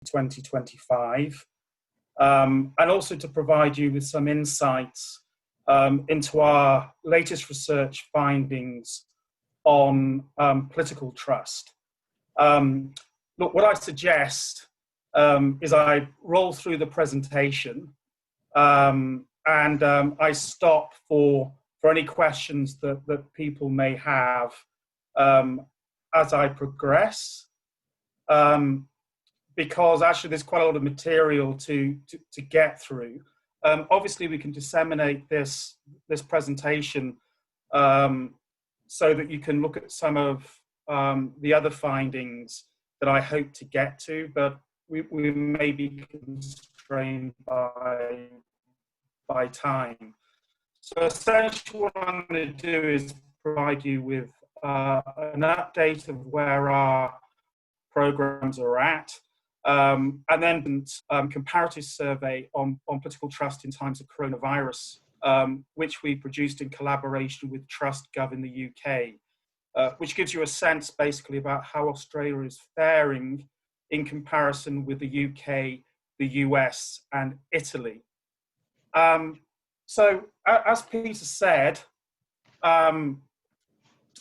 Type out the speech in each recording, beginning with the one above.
2025, and also to provide you with some insights into our latest research findings on political trust. Look, what I suggest is I roll through the presentation and I stop for any questions that people may have as I progress, because actually there's quite a lot of material to get through. Obviously, we can disseminate this presentation so that you can look at some of the other findings that I hope to get to, but we may be constrained by time. So essentially what I'm going to do is provide you with an update of where our programs are at, and then comparative survey on political trust in times of coronavirus, which we produced in collaboration with TrustGov in the UK, which gives you a sense basically about how Australia is faring in comparison with the UK, the US, and Italy. So, as Peter said,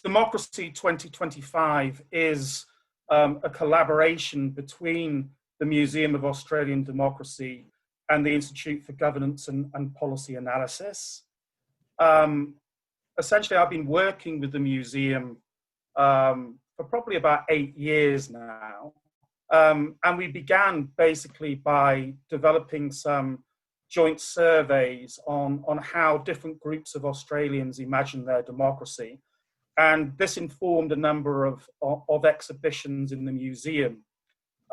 Democracy 2025 is a collaboration between the Museum of Australian Democracy and the Institute for Governance and Policy Analysis. Essentially, I've been working with the museum for probably about 8 years now. And we began basically by developing some joint surveys on how different groups of Australians imagine their democracy. And this informed a number of exhibitions in the museum,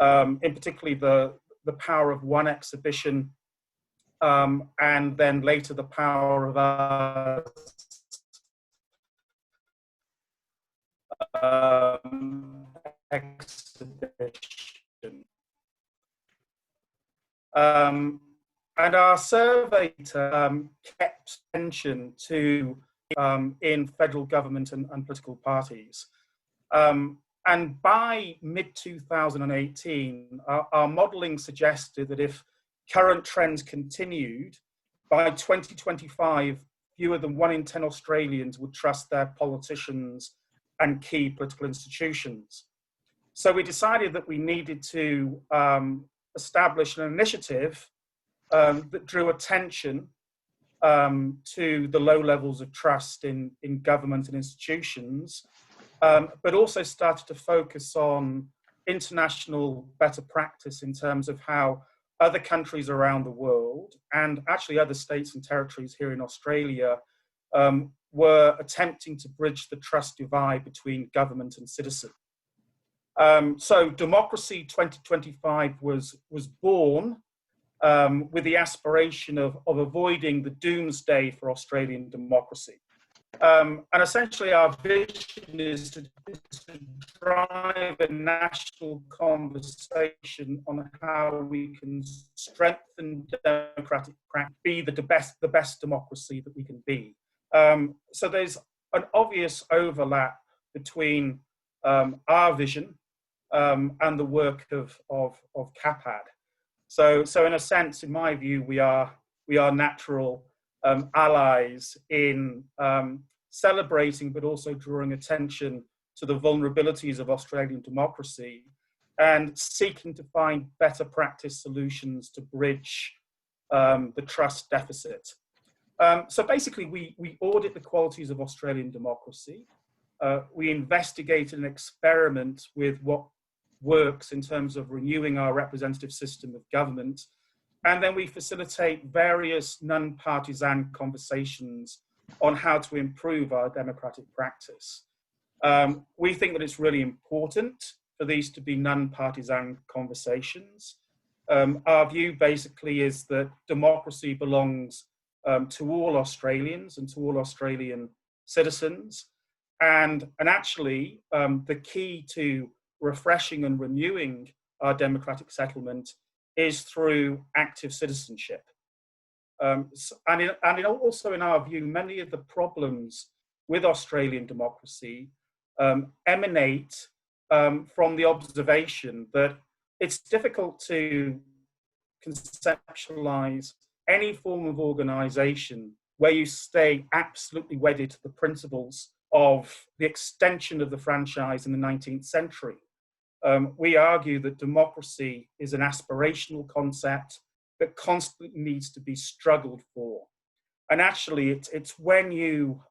in particularly the Power of One exhibition, and then later the Power of Us exhibition. And our survey kept attention to in federal government and political parties. And by mid-2018, our modelling suggested that if current trends continued, by 2025, fewer than 1 in 10 Australians would trust their politicians and key political institutions. So we decided that we needed to establish an initiative that drew attention to the low levels of trust in government and institutions, but also started to focus on international better practice in terms of how other countries around the world, and actually other states and territories here in Australia, were attempting to bridge the trust divide between government and citizen. So Democracy 2025 was born with the aspiration of avoiding the doomsday for Australian democracy. And essentially our vision is to drive a national conversation on how we can strengthen democratic practice, be the best democracy that we can be. So there's an obvious overlap between our vision and the work of CAPAD. So in a sense, in my view, we are natural allies in celebrating, but also drawing attention to the vulnerabilities of Australian democracy and seeking to find better practice solutions to bridge the trust deficit. So basically, we audit the qualities of Australian democracy. We investigate and experiment with what works in terms of renewing our representative system of government. And then we facilitate various non-partisan conversations on how to improve our democratic practice. We think that it's really important for these to be non-partisan conversations. Our view basically is that democracy belongs to all Australians and to all Australian citizens. And actually, the key to refreshing and renewing our democratic settlement is through active citizenship. And also in our view, many of the problems with Australian democracy emanate from the observation that it's difficult to conceptualize any form of organization where you stay absolutely wedded to the principles of the extension of the franchise in the 19th century. We argue that democracy is an aspirational concept that constantly needs to be struggled for. And actually, it's when you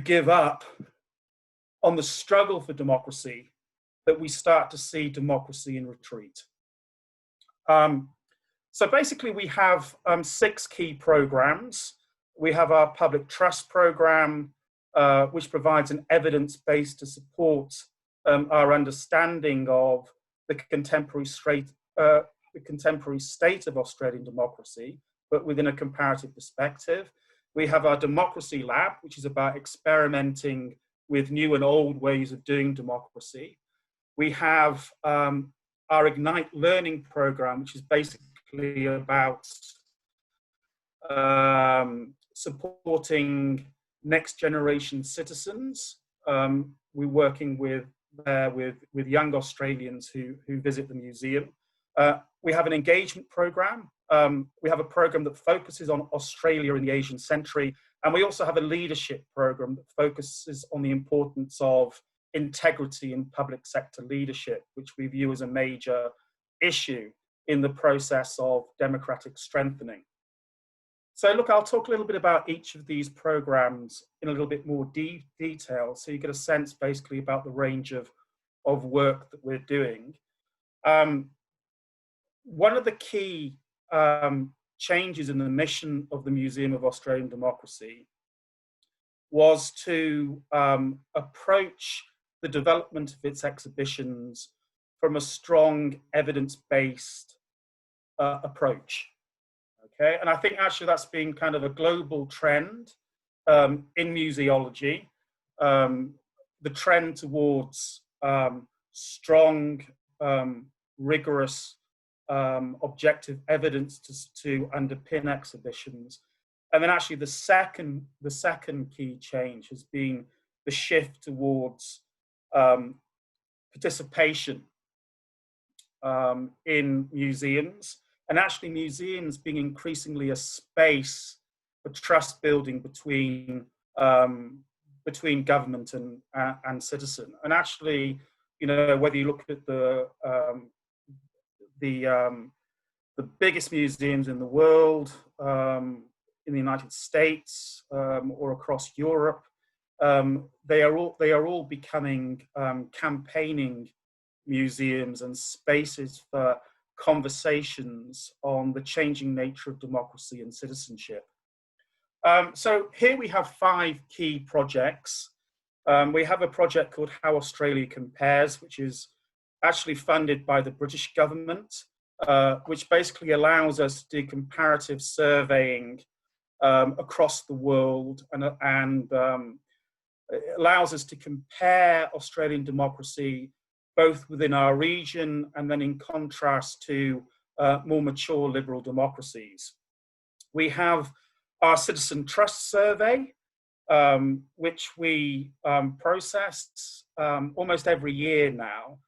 give up on the struggle for democracy that we start to see democracy in retreat. So basically, we have 6 key programs. We have our public trust program, which provides an evidence base to support our understanding of the contemporary state of Australian democracy, but within a comparative perspective. We have our democracy lab, which is about experimenting with new and old ways of doing democracy. We have our Ignite Learning program, which is basically about supporting next generation citizens. We're working with young Australians who visit the museum. We have an engagement program. We have a program that focuses on Australia in the Asian century. And we also have a leadership program that focuses on the importance of integrity in public sector leadership, which we view as a major issue in the process of democratic strengthening. So look, I'll talk a little bit about each of these programs in a little bit more detail, so you get a sense basically about the range of work that we're doing. One of the key changes in the mission of the Museum of Australian Democracy was to approach the development of its exhibitions from a strong evidence-based approach. Okay, and I think actually that's been kind of a global trend in museology, the trend towards strong, rigorous, objective evidence to underpin exhibitions. And then actually the second key change has been the shift towards participation in museums, and actually museums being increasingly a space for trust building between government and citizen. And actually, you know, whether you look at the biggest museums in the world, in the United States, or across Europe, they are all becoming campaigning museums and spaces for conversations on the changing nature of democracy and citizenship. So here we have 5 key projects. We have a project called How Australia Compares, which is actually funded by the British government, which basically allows us to do comparative surveying across the world, and allows us to compare Australian democracy both within our region and then in contrast to more mature liberal democracies. We have our Citizen Trust Survey, which we process almost every year now,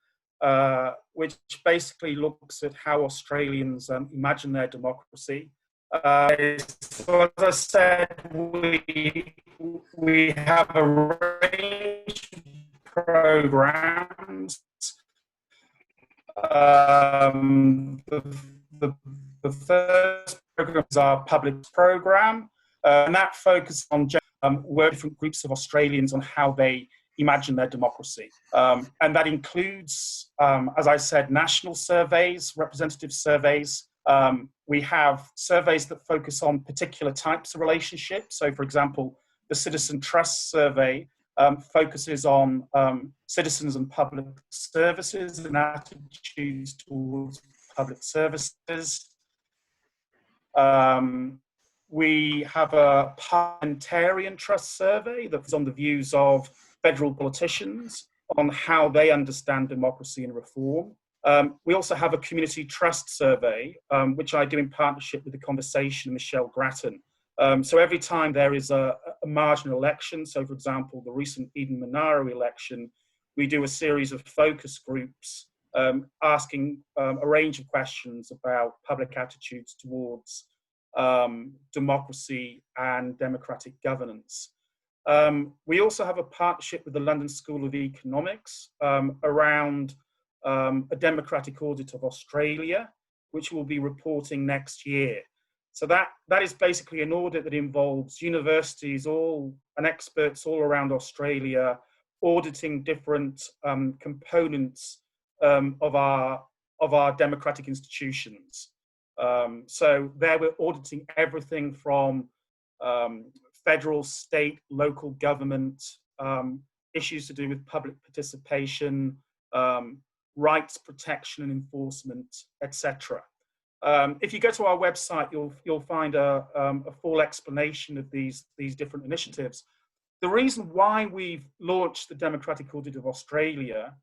which basically looks at how Australians imagine their democracy. So as I said, we have a range of programs. The first program is our public program, and that focuses on where different groups of Australians on how they imagine their democracy. And that includes, as I said, national surveys, representative surveys. We have surveys that focus on particular types of relationships. So, for example, the Citizen Trust Survey focuses on citizens and public services and attitudes towards public services. We have a Parliamentarian Trust Survey that's on the views of federal politicians on how they understand democracy and reform. We also have a Community Trust Survey, which I do in partnership with The Conversation, Michelle Grattan. So every time there is a marginal election, so for example, the recent Eden Monaro election, we do a series of focus groups asking a range of questions about public attitudes towards democracy and democratic governance. We also have a partnership with the London School of Economics around a democratic audit of Australia, which will be reporting next year. So that is basically an audit that involves universities and experts all around Australia auditing different components of our democratic institutions. So there we're auditing everything from federal, state, local government, issues to do with public participation, rights protection and enforcement, etc. If you go to our website, you'll find a full explanation of these different initiatives. The reason why we've launched the Democratic Audit of Australia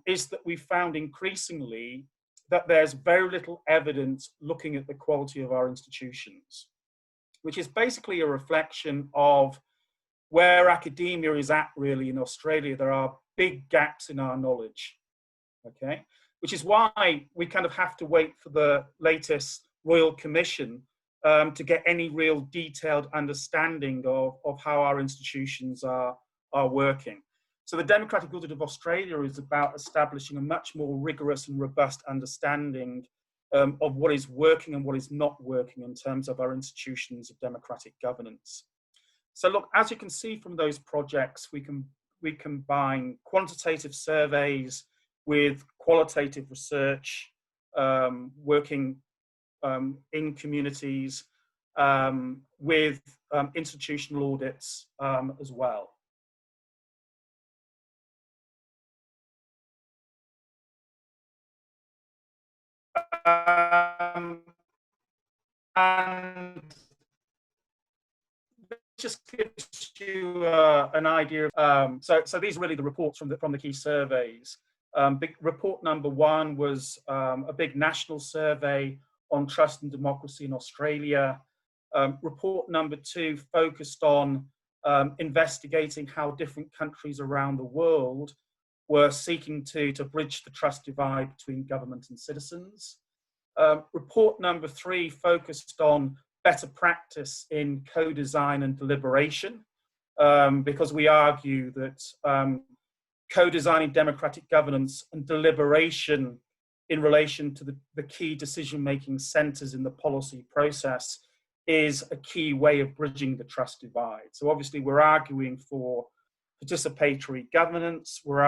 is that we found increasingly that there's very little evidence looking at the quality of our institutions, which is basically a reflection of where academia is at really in Australia. There are big gaps in our knowledge, okay? Which is why we kind of have to wait for the latest Royal Commission to get any real detailed understanding of how our institutions are working. So the Democratic Audit of Australia is about establishing a much more rigorous and robust understanding of what is working and what is not working in terms of our institutions of democratic governance. So look, as you can see from those projects, we combine quantitative surveys with qualitative research, working in communities, with institutional audits as well. And just gives you an idea of, so these are really the reports from the key surveys. Big report number 1 was a big national survey on trust and democracy in Australia. Report number 2 focused on investigating how different countries around the world were seeking to bridge the trust divide between government and citizens. Report number 3 focused on better practice in co-design and deliberation, because we argue that co-designing democratic governance and deliberation in relation to the key decision-making centers in the policy process is a key way of bridging the trust divide. So obviously we're arguing for participatory governance, we're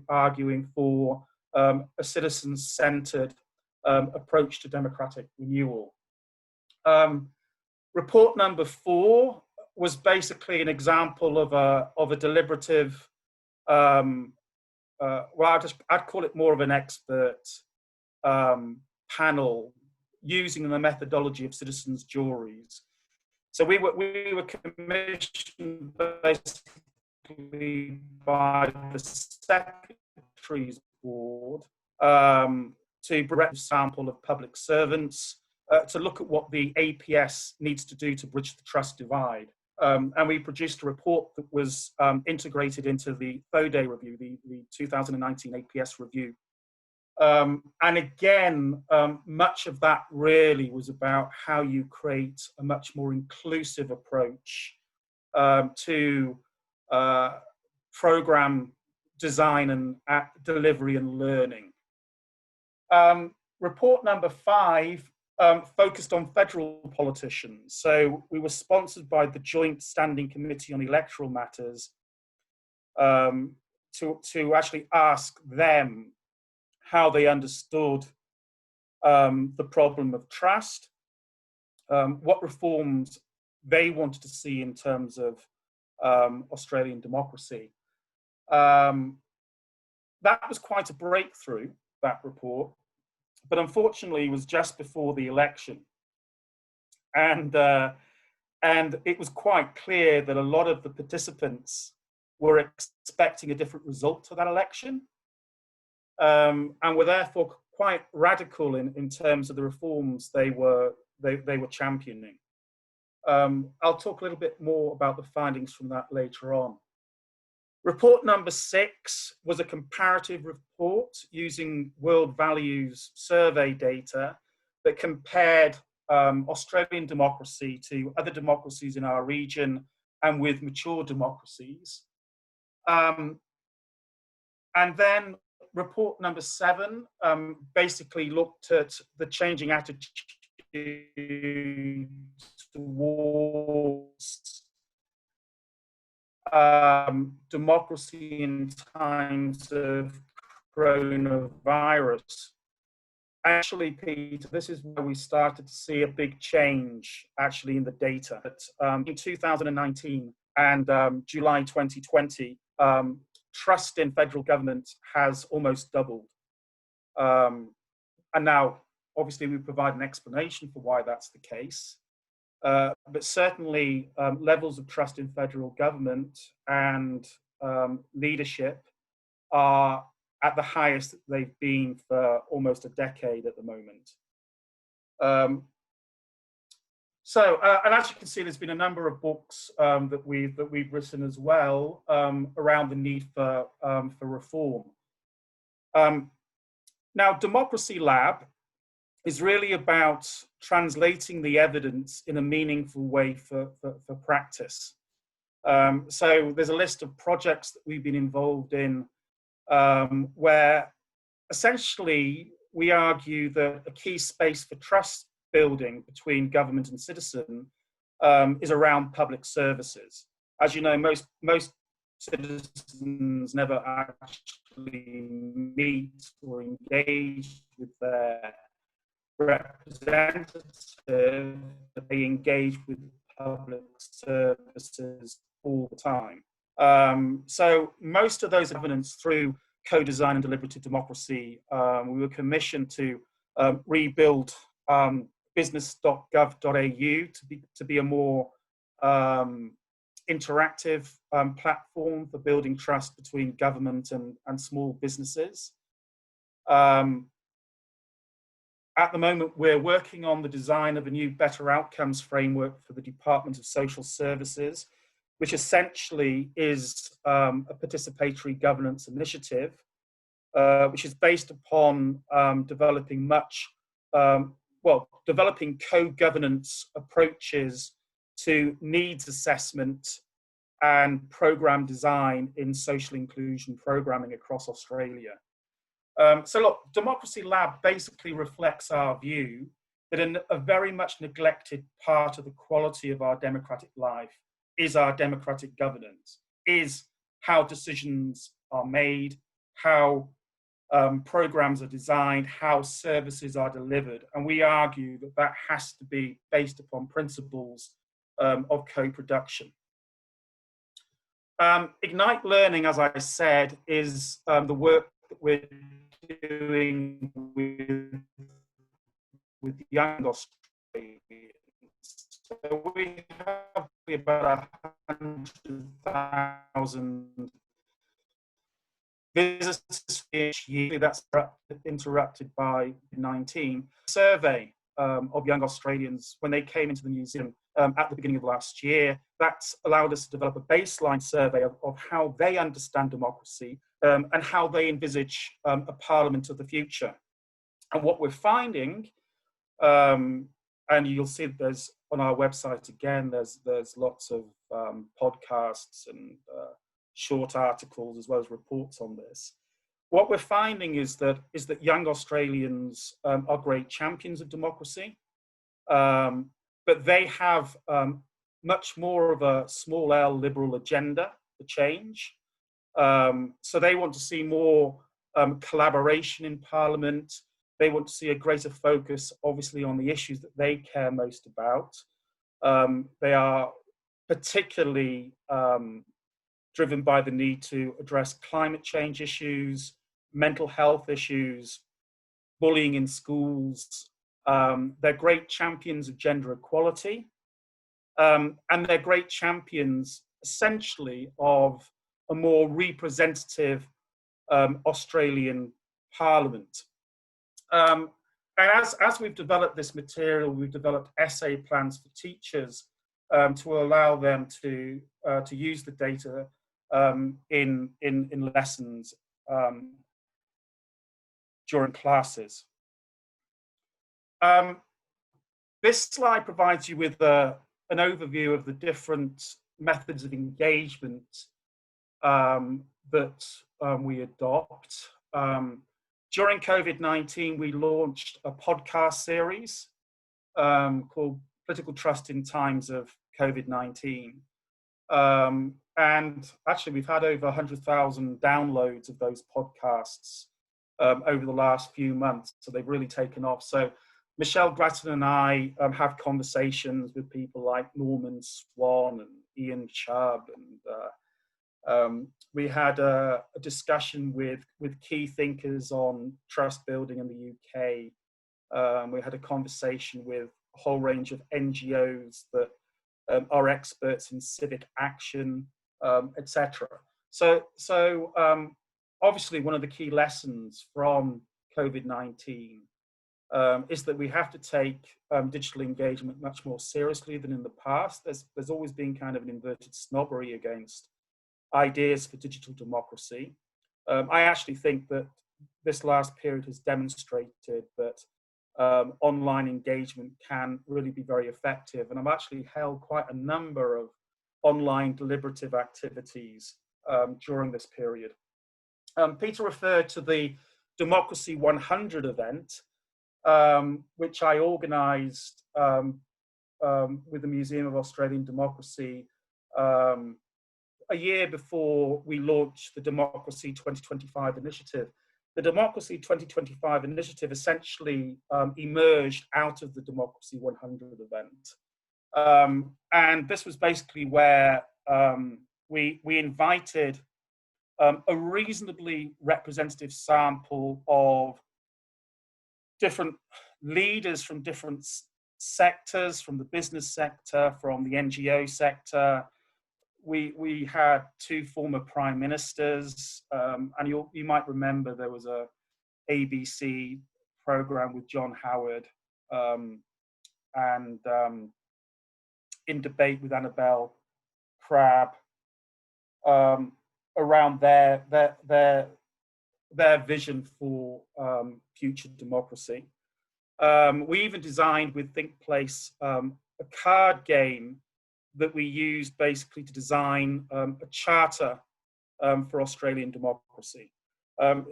arguing for a citizen-centered approach to democratic renewal. Report number 4 was basically an example of a deliberative, well, I'd call it more of an expert panel using the methodology of citizens' juries. So we were commissioned basically by the Secretary's Board to bring a sample of public servants to look at what the APS needs to do to bridge the trust divide. And we produced a report that was integrated into the FODE review, the 2019 APS review. And again, much of that really was about how you create a much more inclusive approach to program design and delivery and learning. Report number 5 focused on federal politicians. So we were sponsored by the Joint Standing Committee on Electoral Matters to actually ask them how they understood the problem of trust, what reforms they wanted to see in terms of Australian democracy. That was quite a breakthrough, that report, but unfortunately it was just before the election. And it was quite clear that a lot of the participants were expecting a different result to that election, and were therefore quite radical in terms of the reforms they were championing. I'll talk a little bit more about the findings from that later on. Report number 6 was a comparative report using World Values survey data that compared Australian democracy to other democracies in our region and with mature democracies. And then report number 7 basically looked at the changing attitude towards democracy in times of coronavirus. Actually, Peter, this is where we started to see a big change actually in the data. In 2019 and July 2020, trust in federal government has almost doubled. And now, obviously, we provide an explanation for why that's the case. But certainly, levels of trust in federal government and leadership are at the highest that they've been for almost a decade at the moment. And as you can see, there's been a number of books that we've written as well around the need for reform. Now, Democracy Lab is really about translating the evidence in a meaningful way for practice. So there's a list of projects that we've been involved in where essentially we argue that a key space for trust building between government and citizen is around public services. As you know, most citizens never actually meet or engage with their representative, but they engage with public services all the time. So most of those evidence through co-design and deliberative democracy, we were commissioned to rebuild business.gov.au to be a more interactive platform for building trust between government and small businesses. At the moment, we're working on the design of a new better outcomes framework for the Department of Social Services, which essentially is a participatory governance initiative, which is based upon developing developing co-governance approaches to needs assessment and program design in social inclusion programming across Australia. So look, Democracy Lab basically reflects our view that a very much neglected part of the quality of our democratic life is our democratic governance, is how decisions are made, how programs are designed, how services are delivered. And we argue that that has to be based upon principles of co-production. Ignite Learning, as I said, is the work that we're doing with young Australians. So we have about 100,000 visitors each year. That's interrupted by COVID-19. Survey of young Australians when they came into the museum at the beginning of last year. That's allowed us to develop a baseline survey of how they understand democracy and how they envisage a parliament of the future. And what we're finding, and you'll see that there's on our website again, there's lots of podcasts and short articles as well as reports on this. What we're finding is that young Australians are great champions of democracy, but they have much more of a small L liberal agenda for change. So they want to see more collaboration in Parliament. They want to see a greater focus, obviously, on the issues that they care most about. They are particularly driven by the need to address climate change issues, mental health issues, bullying in schools. They're great champions of gender equality. And they're great champions, essentially, of a more representative Australian Parliament. And as we've developed this material, we've developed essay plans for teachers to allow them to use the data in lessons during classes. This slide provides you with an overview of the different methods of engagement that we adopt. During COVID-19, we launched a podcast series called Political Trust in Times of COVID-19. And actually, we've had over 100,000 downloads of those podcasts over the last few months. So they've really taken off. So Michelle Grattan and I have conversations with people like Norman Swan and Ian Chubb, and we had a discussion with key thinkers on trust building in the UK. We had a conversation with a whole range of NGOs that are experts in civic action, etc. So obviously, one of the key lessons from COVID-19 is that we have to take digital engagement much more seriously than in the past. There's always been kind of an inverted snobbery against ideas for digital democracy. I actually think that this last period has demonstrated that online engagement can really be very effective. And I've actually held quite a number of online deliberative activities during this period. Peter referred to the Democracy 100 event, which I organised with the Museum of Australian Democracy a year before we launched the Democracy 2025 initiative. The Democracy 2025 initiative essentially emerged out of the Democracy 100 event. And this was basically where we invited a reasonably representative sample of different leaders from different sectors, from the business sector, from the NGO sector. We had two former prime ministers, and you might remember there was a ABC program with John Howard, and in debate with Annabelle Crabb around their vision for future democracy. We even designed with ThinkPlace a card game that we used basically to design a charter for Australian democracy.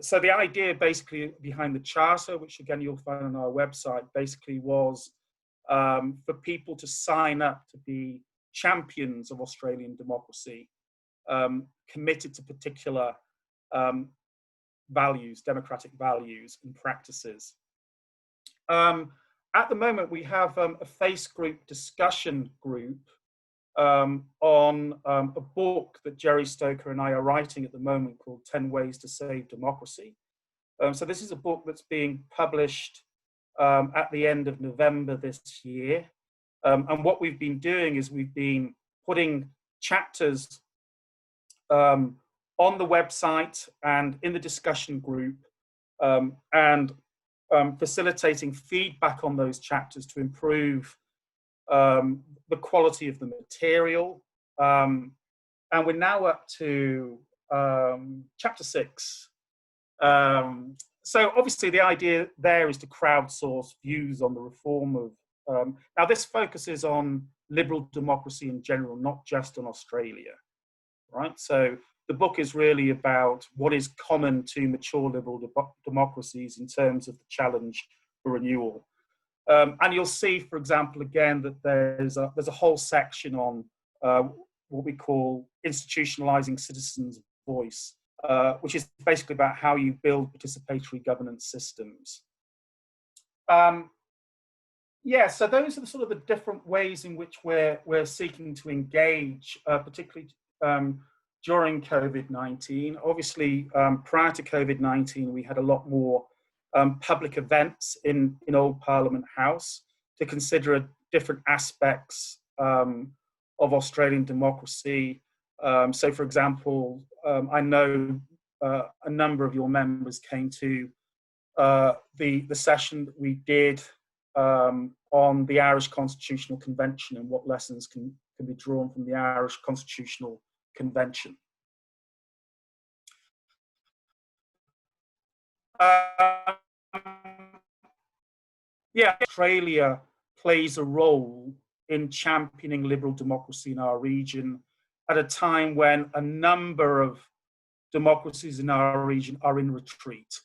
So the idea basically behind the charter, which again you'll find on our website, basically was for people to sign up to be champions of Australian democracy, committed to particular values, democratic values and practices. At the moment, we have a face group discussion group on a book that Jerry Stoker and I are writing at the moment called 10 Ways to Save Democracy. So this is a book that's being published at the end of November this year. And what we've been doing is we've been putting chapters on the website and in the discussion group and facilitating feedback on those chapters to improve the quality of the material. And we're now up to chapter 6. So obviously the idea there is to crowdsource views on the reform of, now this focuses on liberal democracy in general, not just on Australia, right? So the book is really about what is common to mature liberal democracies in terms of the challenge for renewal. And you'll see, for example, again, that there's a whole section on what we call institutionalizing citizens' voice, which is basically about how you build participatory governance systems. Yeah, so those are the sort of the different ways in which we're seeking to engage, particularly during COVID-19. Obviously, prior to COVID-19, we had a lot more public events in Old Parliament House to consider different aspects of Australian democracy. So, for example, I know a number of your members came to the session that we did on the Irish Constitutional Convention and what lessons can be drawn from the Irish Constitutional Convention. Um, yeah, Australia plays a role in championing liberal democracy in our region at a time when a number of democracies in our region are in retreat.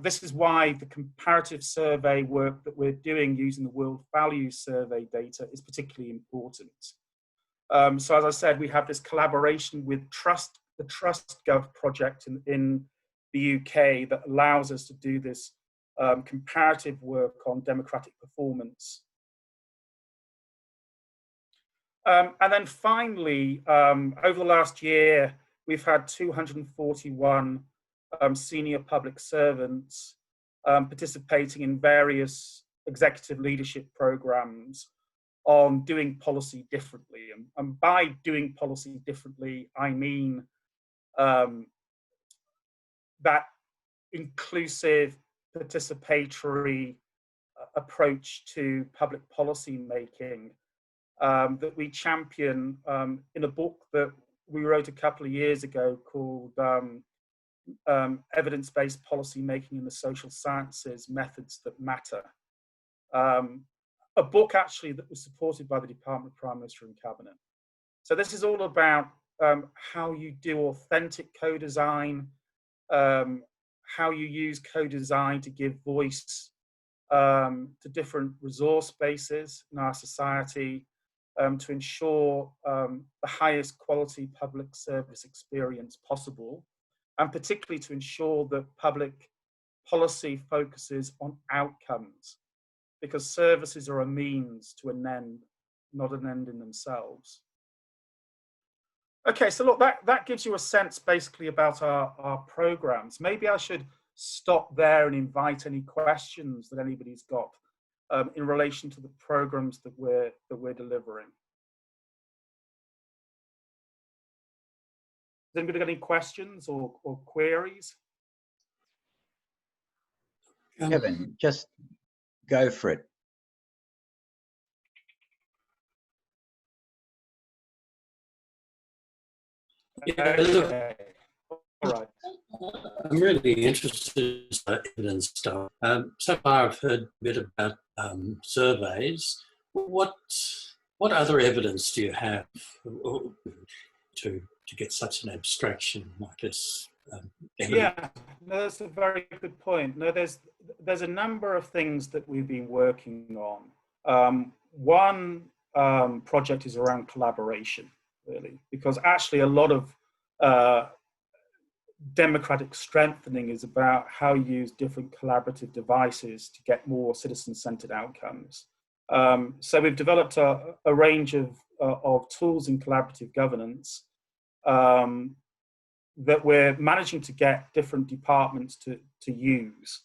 This is why the comparative survey work that we're doing using the World Values Survey data is particularly important. So as I said, we have this collaboration with the TrustGov project in the UK that allows us to do this comparative work on democratic performance. And then finally, over the last year, we've had 241 senior public servants participating in various executive leadership programs on doing policy differently. And by doing policy differently, I mean that inclusive, participatory approach to public policy making that we champion in a book that we wrote a couple of years ago called Evidence-Based Policy Making in the Social Sciences, Methods That Matter. A book actually that was supported by the Department of Prime Minister and Cabinet. So this is all about how you do authentic co-design, how you use co-design to give voice to different resource bases in our society, to ensure the highest quality public service experience possible, and particularly to ensure that public policy focuses on outcomes, because services are a means to an end, not an end in themselves. Okay, so look, that gives you a sense basically about our programs. Maybe I should stop there and invite any questions that anybody's got in relation to the programs that we're delivering. Has anybody got any questions or queries? Kevin, just go for it. Yeah, look, all right. I'm really interested in evidence stuff. So far, I've heard a bit about surveys. What other evidence do you have to get such an abstraction like this? Yeah, no, that's a very good point. No, there's a number of things that we've been working on. One project is around collaboration, really, because actually a lot of democratic strengthening is about how you use different collaborative devices to get more citizen-centered outcomes. So we've developed a range of tools in collaborative governance that we're managing to get different departments to use.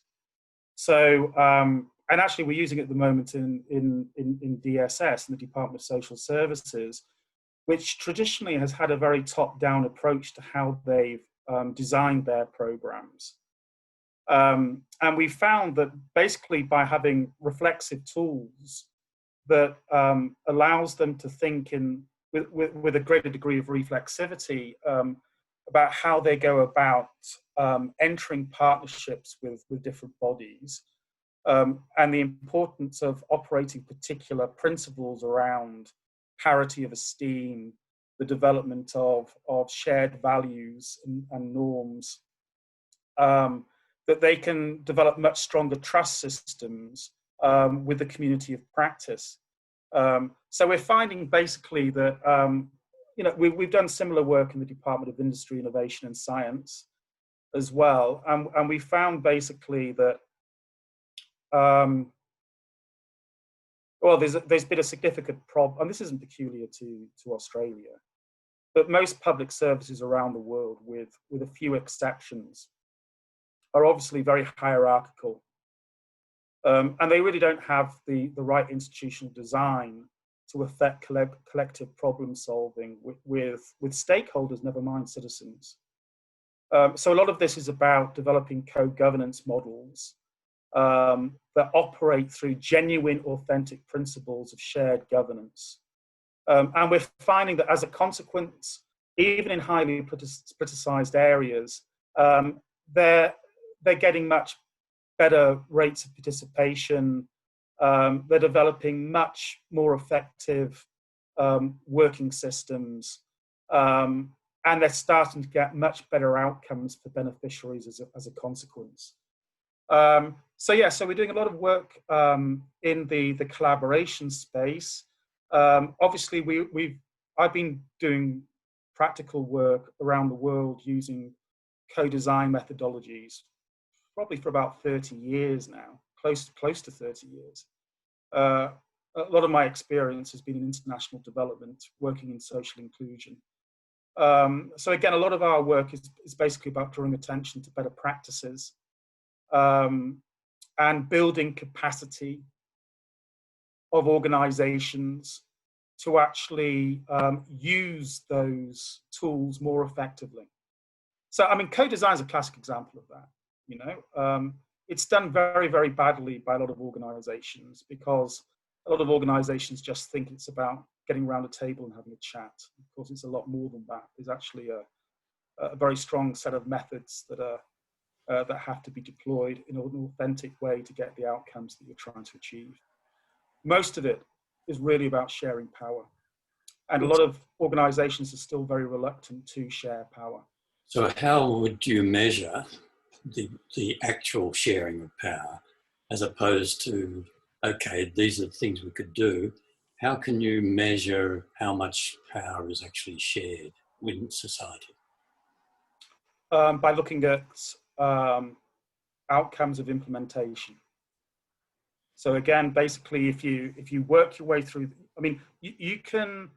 So, and actually we're using it at the moment in DSS, in the Department of Social Services, which traditionally has had a very top-down approach to how they've designed their programs. And we found that basically by having reflexive tools that allows them to think with a greater degree of reflexivity about how they go about entering partnerships with different bodies, and the importance of operating particular principles around parity of esteem, the development of shared values and norms, that they can develop much stronger trust systems with the community of practice. So we're finding basically that we've done similar work in the Department of Industry, Innovation and Science as well, and we found basically that well, there's been a significant problem, and this isn't peculiar to Australia, but most public services around the world, with a few exceptions, are obviously very hierarchical, and they really don't have the right institutional design to affect collective problem solving with stakeholders, never mind citizens. So a lot of this is about developing co-governance models that operate through genuine, authentic principles of shared governance. And we're finding that as a consequence, even in highly politicized areas, they're getting much better rates of participation. They're developing much more effective working systems, and they're starting to get much better outcomes for beneficiaries as a consequence. So we're doing a lot of work in the collaboration space. Obviously, I've been doing practical work around the world using co-design methodologies probably for about 30 years now, close to 30 years. A lot of my experience has been in international development, working in social inclusion. So again, a lot of our work is basically about drawing attention to better practices and building capacity of organizations to actually use those tools more effectively. So, I mean, co-design is a classic example of that. You know, it's done very, very badly by a lot of organizations because a lot of organizations just think it's about getting around a table and having a chat. Of course, it's a lot more than that. There's actually a very strong set of methods that have to be deployed in an authentic way to get the outcomes that you're trying to achieve. Most of it is really about sharing power. And a lot of organizations are still very reluctant to share power. So how would you measure the actual sharing of power as opposed to, okay, these are the things we could do? How can you measure how much power is actually shared within society? By looking at outcomes of implementation. So again, basically, if you work your way through, I mean, you can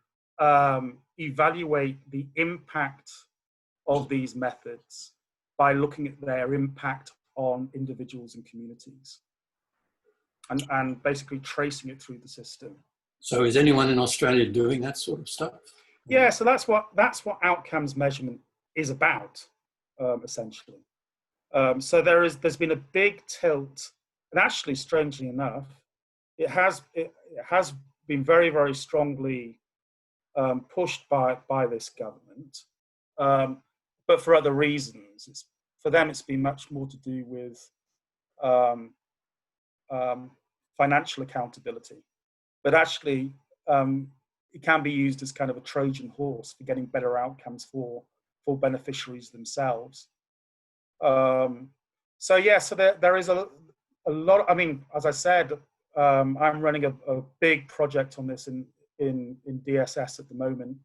evaluate the impact of these methods by looking at their impact on individuals and communities, and basically tracing it through the system. So is anyone in Australia doing that sort of stuff? Yeah, so that's what outcomes measurement is about, essentially. So there's been a big tilt, and actually, strangely enough, it has been very, very strongly pushed by this government, but for other reasons. For them, it's been much more to do with financial accountability, but actually, it can be used as kind of a Trojan horse for getting better outcomes for beneficiaries themselves. So there is a lot. I mean, as I said, I'm running a big project on this in DSS at the moment,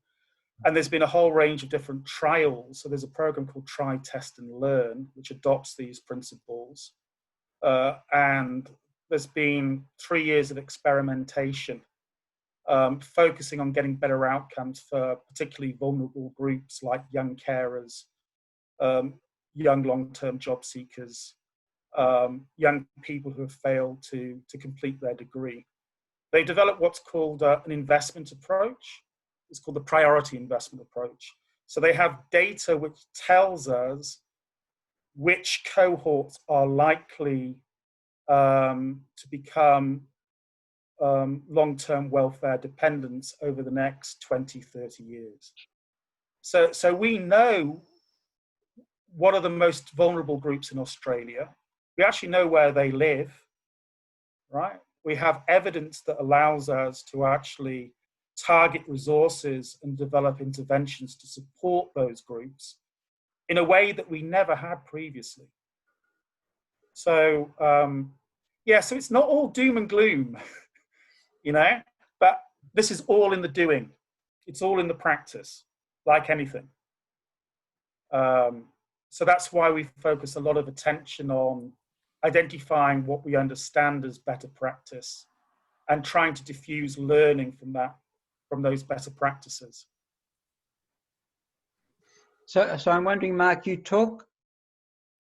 and there's been a whole range of different trials. So there's a program called Try, Test and Learn, which adopts these principles, and there's been 3 years of experimentation, focusing on getting better outcomes for particularly vulnerable groups like young carers, young long-term job seekers, young people who have failed to complete their degree. They developed what's called an investment approach. It's called the priority investment approach. So they have data which tells us which cohorts are likely to become long-term welfare dependents over the next 20, 30 years. So we know what are the most vulnerable groups in Australia. We actually know where they live, right? We have evidence that allows us to actually target resources and develop interventions to support those groups in a way that we never had previously. So, so it's not all doom and gloom, you know, but this is all in the doing. It's all in the practice, like anything. So that's why we focus a lot of attention on identifying what we understand as better practice and trying to diffuse learning from those better practices. So I'm wondering, Mark, you talk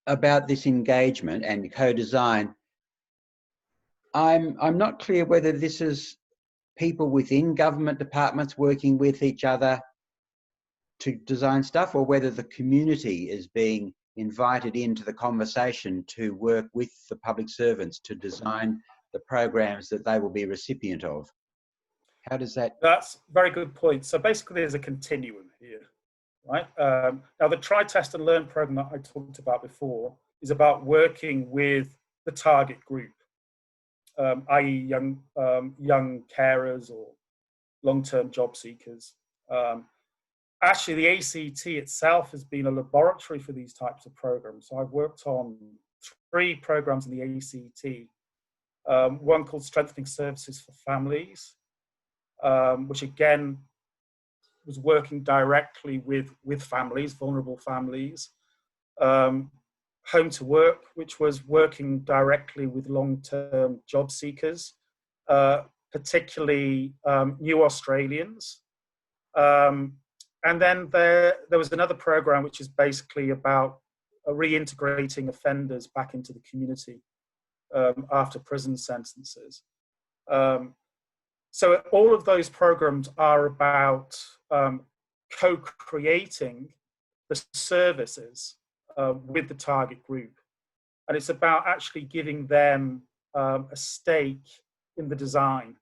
about this engagement and co-design. I'm not clear whether this is people within government departments working with each other to design stuff, or whether the community is being invited into the conversation to work with the public servants to design the programs that they will be recipient of. How does that? That's a very good point. So basically there's a continuum here, right? Now, the Try, Test and Learn program that I talked about before is about working with the target group, i.e. young carers or long-term job seekers. Actually, the ACT itself has been a laboratory for these types of programs. So I've worked on 3 programs in the ACT, one called Strengthening Services for Families, which again was working directly with families, vulnerable families. Home to Work, which was working directly with long-term job seekers, particularly new Australians. And then there was another program which is basically about reintegrating offenders back into the community after prison sentences. So all of those programs are about co-creating the services with the target group. And it's about actually giving them a stake in the design.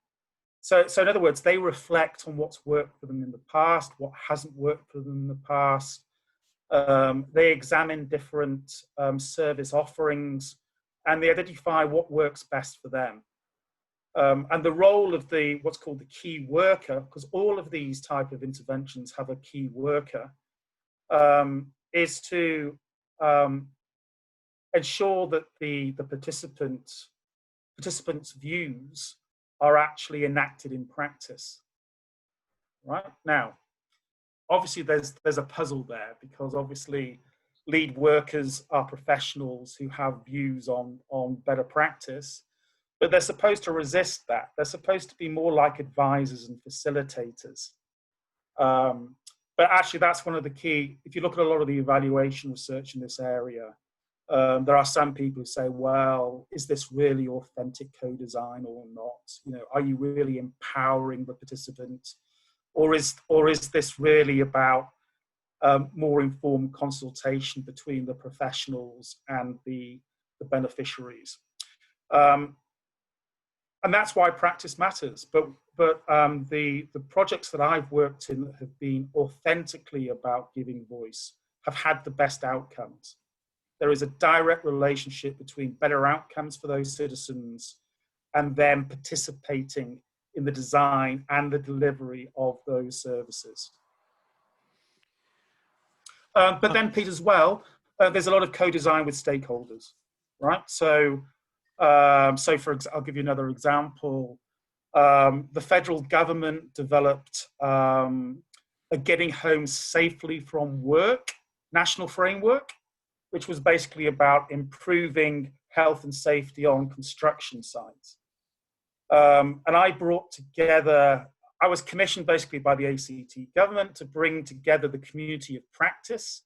So in other words, they reflect on what's worked for them in the past, what hasn't worked for them in the past. They examine different service offerings, and they identify what works best for them. And the role of what's called the key worker, because all of these type of interventions have a key worker, is to ensure that the participants' views are actually enacted in practice. Right now, obviously there's a puzzle there, because obviously lead workers are professionals who have views on better practice, but they're supposed to resist that. They're supposed to be more like advisors and facilitators. But actually, that's one of the key. If you look at a lot of the evaluation research in this area, there are some people who say, well, is this really authentic co-design or not? You know, are you really empowering the participant? Or is this really about more informed consultation between the professionals and the beneficiaries? And that's why practice matters. But the projects that I've worked in that have been authentically about giving voice have had the best outcomes. There is a direct relationship between better outcomes for those citizens and them participating in the design and the delivery of those services. But then, Pete, as well, there's a lot of co-design with stakeholders, right? So I'll give you another example. The federal government developed a Getting Home Safely from Work national framework, which was basically about improving health and safety on construction sites. And I was commissioned basically by the ACT government to bring together the community of practice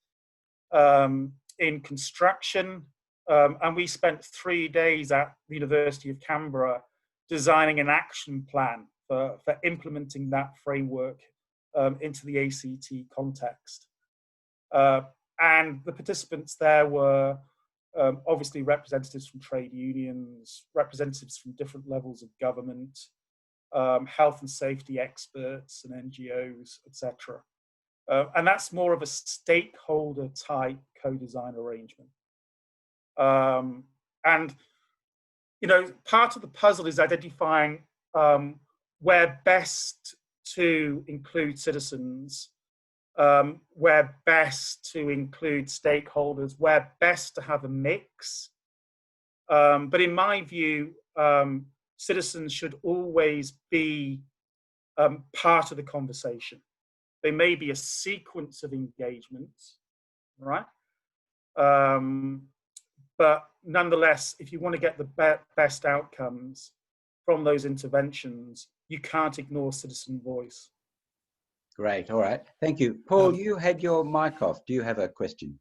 in construction. And we spent 3 days at the University of Canberra designing an action plan for implementing that framework into the ACT context. And the participants there were obviously representatives from trade unions, representatives from different levels of government, health and safety experts and NGOs, etc. And that's more of a stakeholder type co-design arrangement. And, you know, part of the puzzle is identifying where best to include citizens, where best to include stakeholders, where best to have a mix. But in my view, citizens should always be part of the conversation. They may be a sequence of engagements, right? But nonetheless, if you want to get the best outcomes from those interventions, you can't ignore citizen voice. Great. All right. Thank you. Paul, you had your mic off. Do you have a question?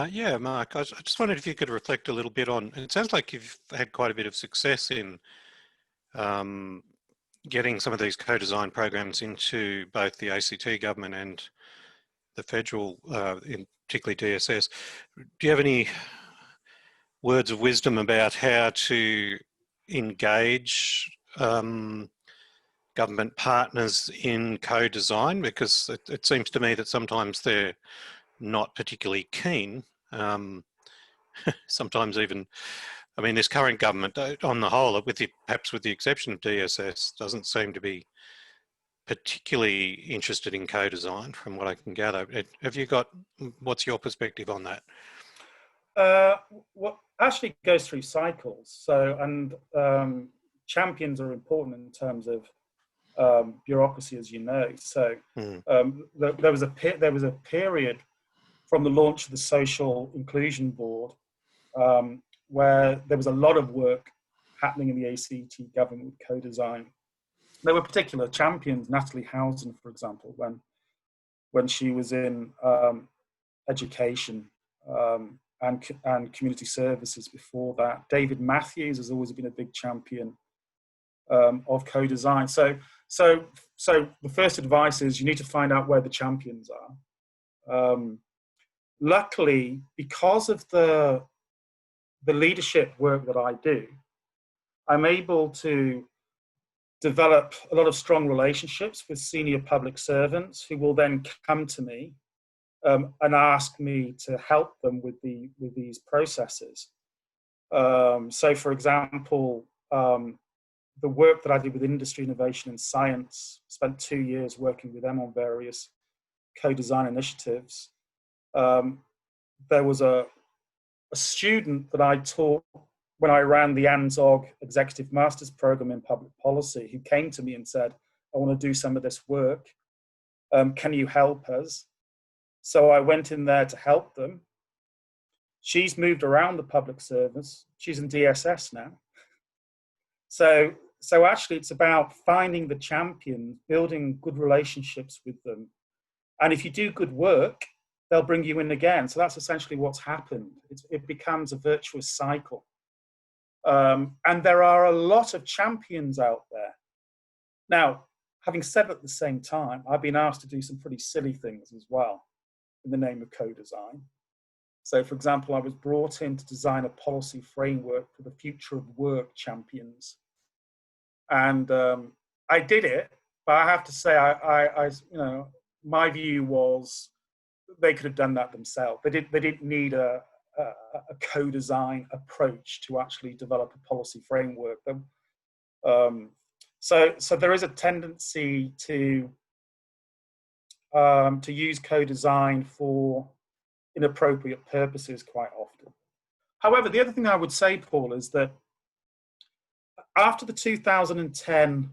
Yeah, Mark, I just wondered if you could reflect a little bit on, it sounds like you've had quite a bit of success in getting some of these co-design programs into both the ACT government and the federal, particularly DSS. Do you have any words of wisdom about how to engage government government partners in co-design? Because it seems to me that sometimes they're not particularly keen. Sometimes even, I mean, this current government, on the whole, perhaps with the exception of DSS, doesn't seem to be particularly interested in co-design, from what I can gather. What's your perspective on that? What actually goes through cycles. So, and champions are important in terms of bureaucracy, as you know. So, there was a period from the launch of the Social Inclusion Board where there was a lot of work happening in the ACT government with co-design. There were particular champions, Natalie Housen, for example, when she was in education and community services before that. David Matthews has always been a big champion of co-design. So the first advice is you need to find out where the champions are. Luckily, because of the leadership work that I do, I'm able to develop a lot of strong relationships with senior public servants who will then come to me and ask me to help them with these processes. So, for example, the work that I did with industry, innovation and science, spent 2 years working with them on various co-design initiatives. There was a student that I taught when I ran the ANZOG Executive Master's Program in Public Policy, who came to me and said, I want to do some of this work. Can you help us? So I went in there to help them. She's moved around the public service. She's in DSS now. So actually it's about finding the champions, building good relationships with them. And if you do good work, they'll bring you in again. So that's essentially what's happened. It becomes a virtuous cycle. And there are a lot of champions out there. Now, having said at the same time, I've been asked to do some pretty silly things as well in the name of co-design. So, for example, I was brought in to design a policy framework for the future of work champions. And I did it, but I have to say, my view was they could have done that themselves. They didn't need a co-design approach to actually develop a policy framework. So there is a tendency to use co-design for inappropriate purposes quite often. However, the other thing I would say, Paul, is that after the 2010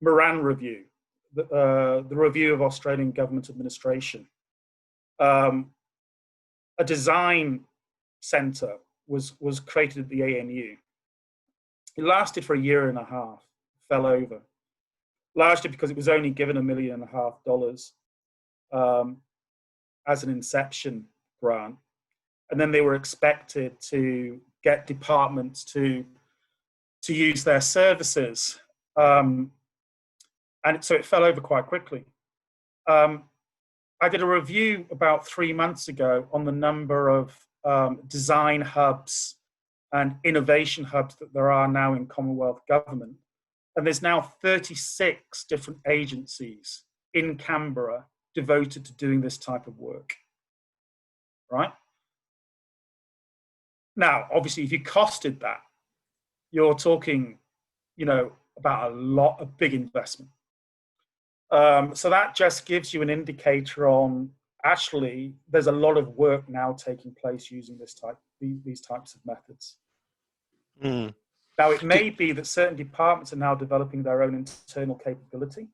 Moran Review, the review of Australian government administration, a design centre was created at the ANU. It lasted for 1.5 years, fell over, largely because it was only given $1.5 million as an inception grant. And then they were expected to get departments to use their services. And so it fell over quite quickly. I did a review about 3 months ago on the number of design hubs and innovation hubs that there are now in Commonwealth government. And there's now 36 different agencies in Canberra devoted to doing this type of work, right? Now, obviously, if you costed that, you're talking, about a big investment. So that just gives you an indicator on, actually, there's a lot of work now taking place using these types of methods. Mm. Now, it may be that certain departments are now developing their own internal capability.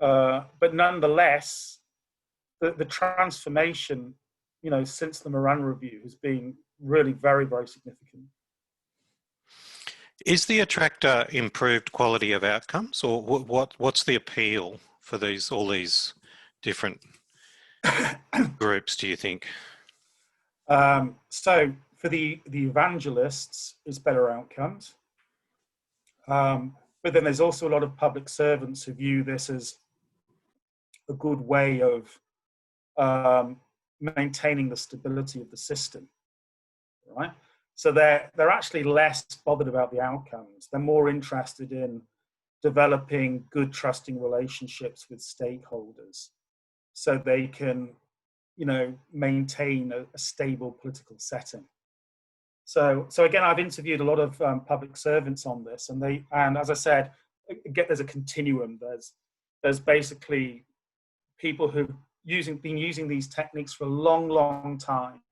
But nonetheless, the transformation, since the Moran Review has been really very, very significant. Is the attractor improved quality of outcomes, or what's the appeal for all these different groups, do you think? So for the evangelists, it's better outcomes. But then there's also a lot of public servants who view this as a good way of maintaining the stability of the system, right? So they're actually less bothered about the outcomes. They're more interested in developing good, trusting relationships with stakeholders so they can, maintain a stable political setting. So again, I've interviewed a lot of public servants on this, and as I said, again, there's a continuum. There's basically people who've been using these techniques for a long, long time.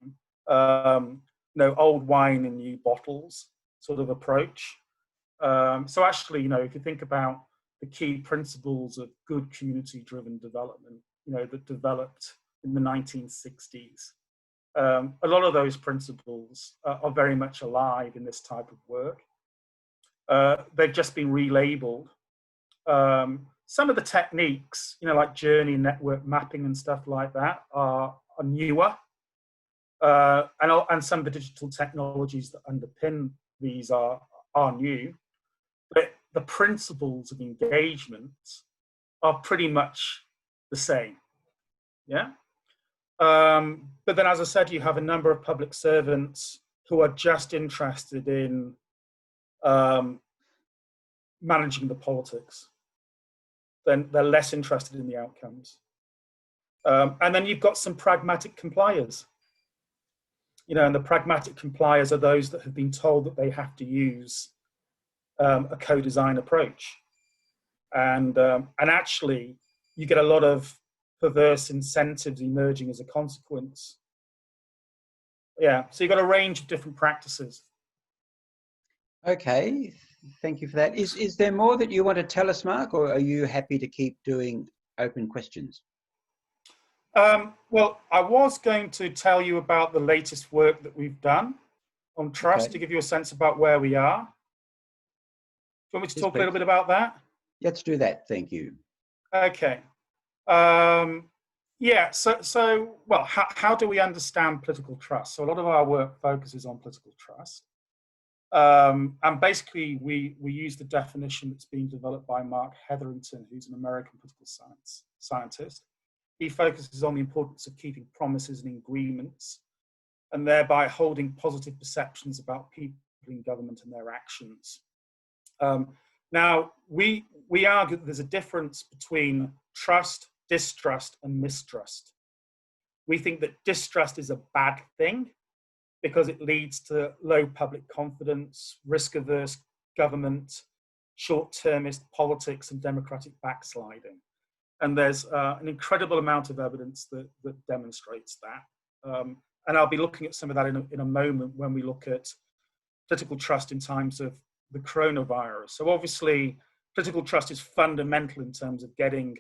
Old wine in new bottles sort of approach. So actually, if you think about the key principles of good community-driven development, that developed in the 1960s, a lot of those principles are very much alive in this type of work. They've just been relabeled. Some of the techniques, like journey network mapping and stuff like that, are newer. And some of the digital technologies that underpin these are new. But the principles of engagement are pretty much the same. Yeah. But then, as I said, you have a number of public servants who are just interested in managing the politics. Then they're less interested in the outcomes. And then you've got some pragmatic compliers. And the pragmatic compliers are those that have been told that they have to use a co-design approach. And actually, you get a lot of perverse incentives emerging as a consequence. Yeah, so you've got a range of different practices. Okay, thank you for that. Is there more that you want to tell us, Mark, or are you happy to keep doing open questions? Well, I was going to tell you about the latest work that we've done on trust, Okay. to give you a sense about where we are. Do you want me to talk a little bit about that? Let's do that, thank you. Okay. Yeah, well, how do we understand political trust? So a lot of our work focuses on political trust. And basically, we use the definition that's been developed by Mark Hetherington, who's an American political scientist. He focuses on the importance of keeping promises and agreements, and thereby holding positive perceptions about people in government and their actions. Now, we argue that there's a difference between trust, distrust, and mistrust. We think that distrust is a bad thing because it leads to low public confidence, risk-averse government, short-termist politics, and democratic backsliding. And there's an incredible amount of evidence that demonstrates that. And I'll be looking at some of that in a moment when we look at political trust in times of the coronavirus. So obviously, political trust is fundamental in terms of getting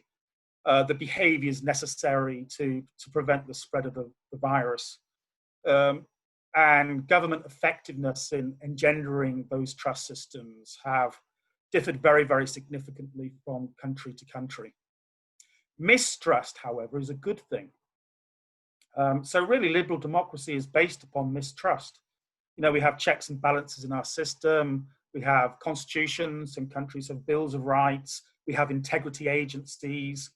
the behaviors necessary to prevent the spread of the virus. And government effectiveness in engendering those trust systems have differed very, very significantly from country to country. Mistrust, however, is a good thing. So really, liberal democracy is based upon mistrust. We have checks and balances in our system. We have constitutions. Some countries have bills of rights. We have integrity agencies,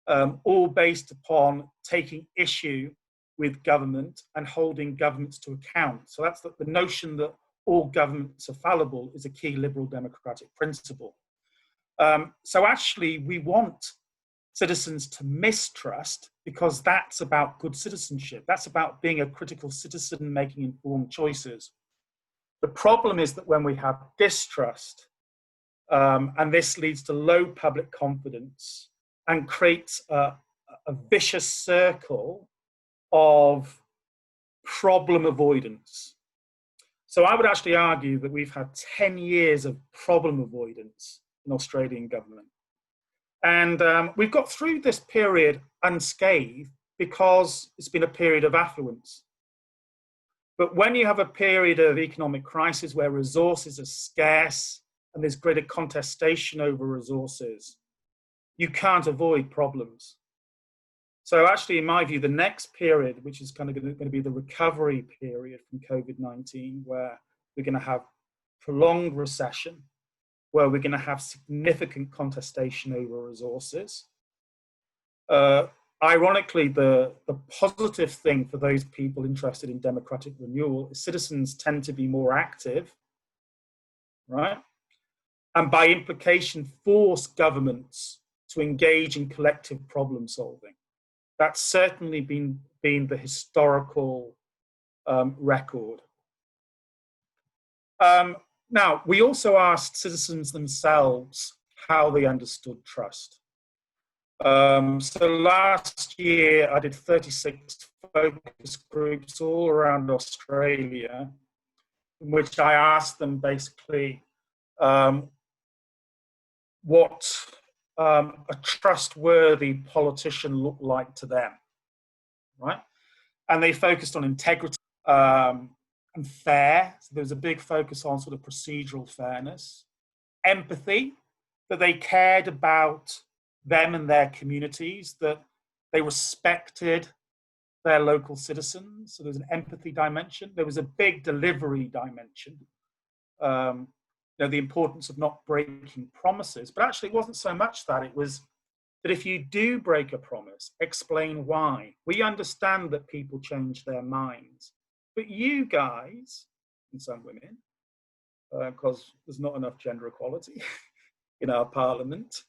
all based upon taking issue with government and holding governments to account. So that's the notion that all governments are fallible is a key liberal democratic principle. So actually, we want citizens to mistrust because that's about good citizenship. That's about being a critical citizen making informed choices. The problem is that when we have distrust, and this leads to low public confidence and creates a vicious circle of problem avoidance. So I would actually argue that we've had 10 years of problem avoidance in Australian government. And we've got through this period unscathed because it's been a period of affluence. But when you have a period of economic crisis where resources are scarce and there's greater contestation over resources, you can't avoid problems. So actually, in my view, the next period, which is kind of going to be the recovery period from COVID-19, where we're going to have prolonged recession, where we're going to have significant contestation over resources. Ironically, the positive thing for those people interested in democratic renewal is citizens tend to be more active, right? and by implication force governments to engage in collective problem solving. That's certainly been the historical record. Now, we also asked citizens themselves how they understood trust. So last year, I did 36 focus groups all around Australia, in which I asked them basically what a trustworthy politician looked like to them, right? And they focused on integrity and fair. So there was a big focus on sort of procedural fairness, empathy, that they cared about them and their communities, that they respected their local citizens. So there's an empathy dimension. There was a big delivery dimension. You know, the importance of not breaking promises. But actually, it wasn't so much that. It was that if you do break a promise, explain why. We understand that people change their minds. But you guys, and some women, because there's not enough gender equality in our parliament,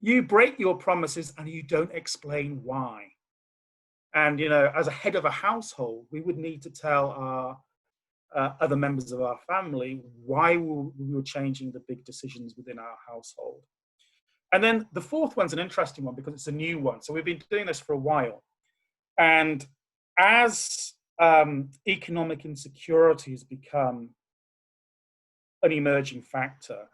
you break your promises and you don't explain why. And, you know, as a head of a household, we would need to tell our other members of our family why we were changing the big decisions within our household. And then the fourth one's an interesting one because it's a new one. So we've been doing this for a while. And as economic insecurity has become an emerging factor,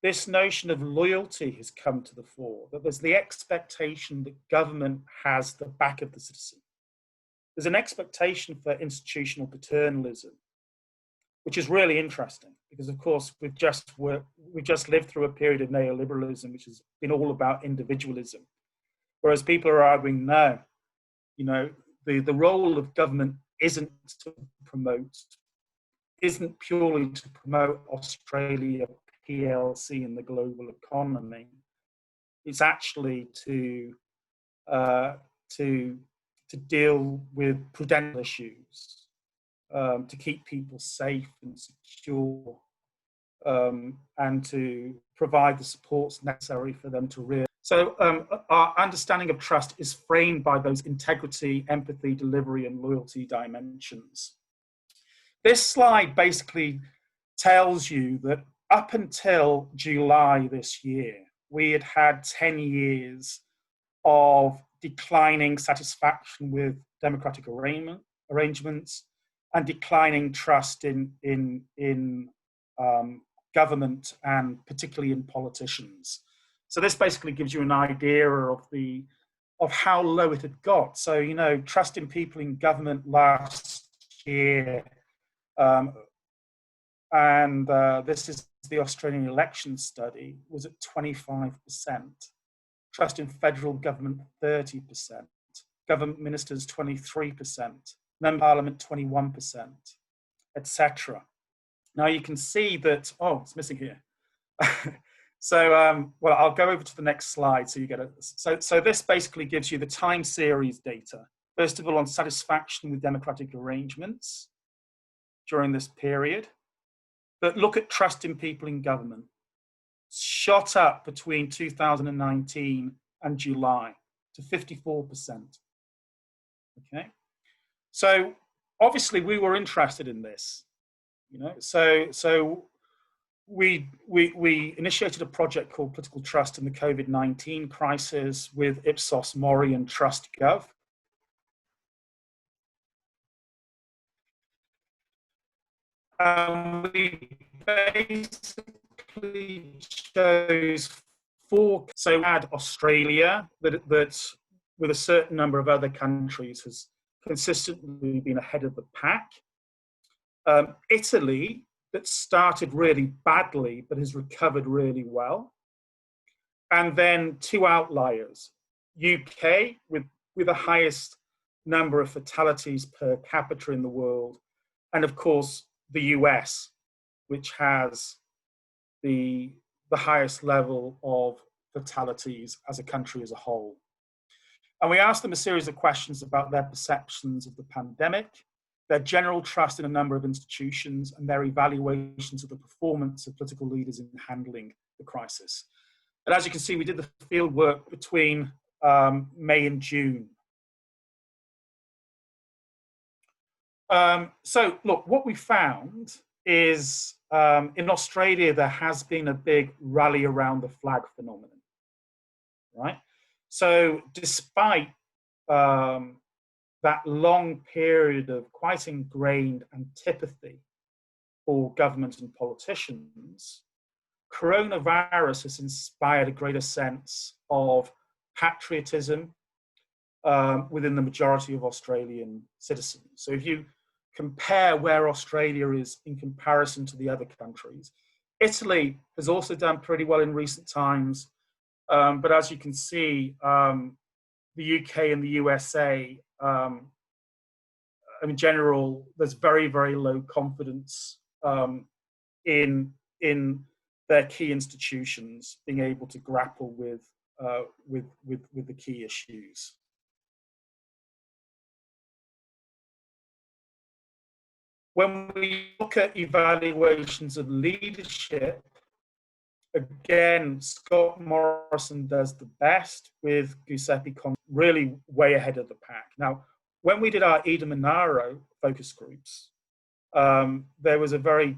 this notion of loyalty has come to the fore, that there's the expectation that government has the back of the citizen. There's an expectation for institutional paternalism, which is really interesting because, of course, we've just lived through a period of neoliberalism, which has been all about individualism, whereas people are arguing, no, you know, the role of government isn't purely to promote Australia PLC in the global economy. It's actually to deal with prudential issues, to keep people safe and secure, and to provide the supports necessary for them to realize. So our understanding of trust is framed by those integrity, empathy, delivery, and loyalty dimensions. This slide basically tells you that up until July this year, we had had 10 years of declining satisfaction with democratic arrangements and declining trust in government and particularly in politicians. So this basically gives you an idea of how low it had got. So, you know, trust in people in government last year, and this is the Australian election study, was at 25%. Trust in federal government, 30%. Government ministers, 23%. Member of Parliament, 21%, etc. Now you can see that, oh, it's missing here. So, well, I'll go over to the next slide so you get it. So this basically gives you the time series data. First of all, on satisfaction with democratic arrangements during this period. But look at trust in people in government. Shot up between 2019 and July to 54%. Okay, so obviously we were interested in this, you know. So we initiated a project called Political Trust in the COVID-19 crisis with Ipsos Mori and TrustGov. We basically chose four. So we had Australia, that with a certain number of other countries has consistently been ahead of the pack. Italy, that started really badly but has recovered really well. And then two outliers, UK with the highest number of fatalities per capita in the world, and of course the US, which has the highest level of fatalities as a country as a whole. And we asked them a series of questions about their perceptions of the pandemic, their general trust in a number of institutions, and their evaluations of the performance of political leaders in handling the crisis. And as you can see, we did the field work between May and June. So look, what we found is in Australia, there has been a big rally around the flag phenomenon, right? So despite that long period of quite ingrained antipathy for government and politicians, coronavirus has inspired a greater sense of patriotism within the majority of Australian citizens. So if you compare where Australia is in comparison to the other countries, Italy has also done pretty well in recent times. But as you can see, the UK and the USA, in general, there's very, very low confidence in their key institutions being able to grapple with the key issues. When we look at evaluations of leadership, again, Scott Morrison does the best, with Giuseppe Conte really way ahead of the pack. Now, when we did our Ida Monaro focus groups, there was a very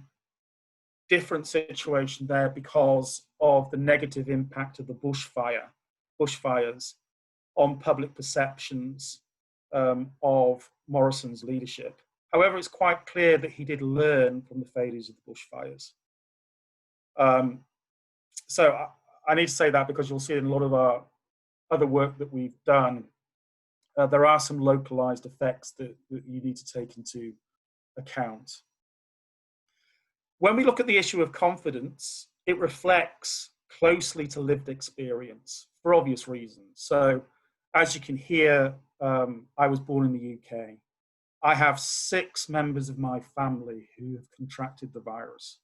different situation there because of the negative impact of the bushfires on public perceptions of Morrison's leadership. However, it's quite clear that he did learn from the failures of the bushfires. So I need to say that because you'll see in a lot of our other work that we've done, there are some localized effects that you need to take into account. When we look at the issue of confidence, it reflects closely to lived experience for obvious reasons. So as you can hear, I was born in the UK. I have 6 members of my family who have contracted the virus,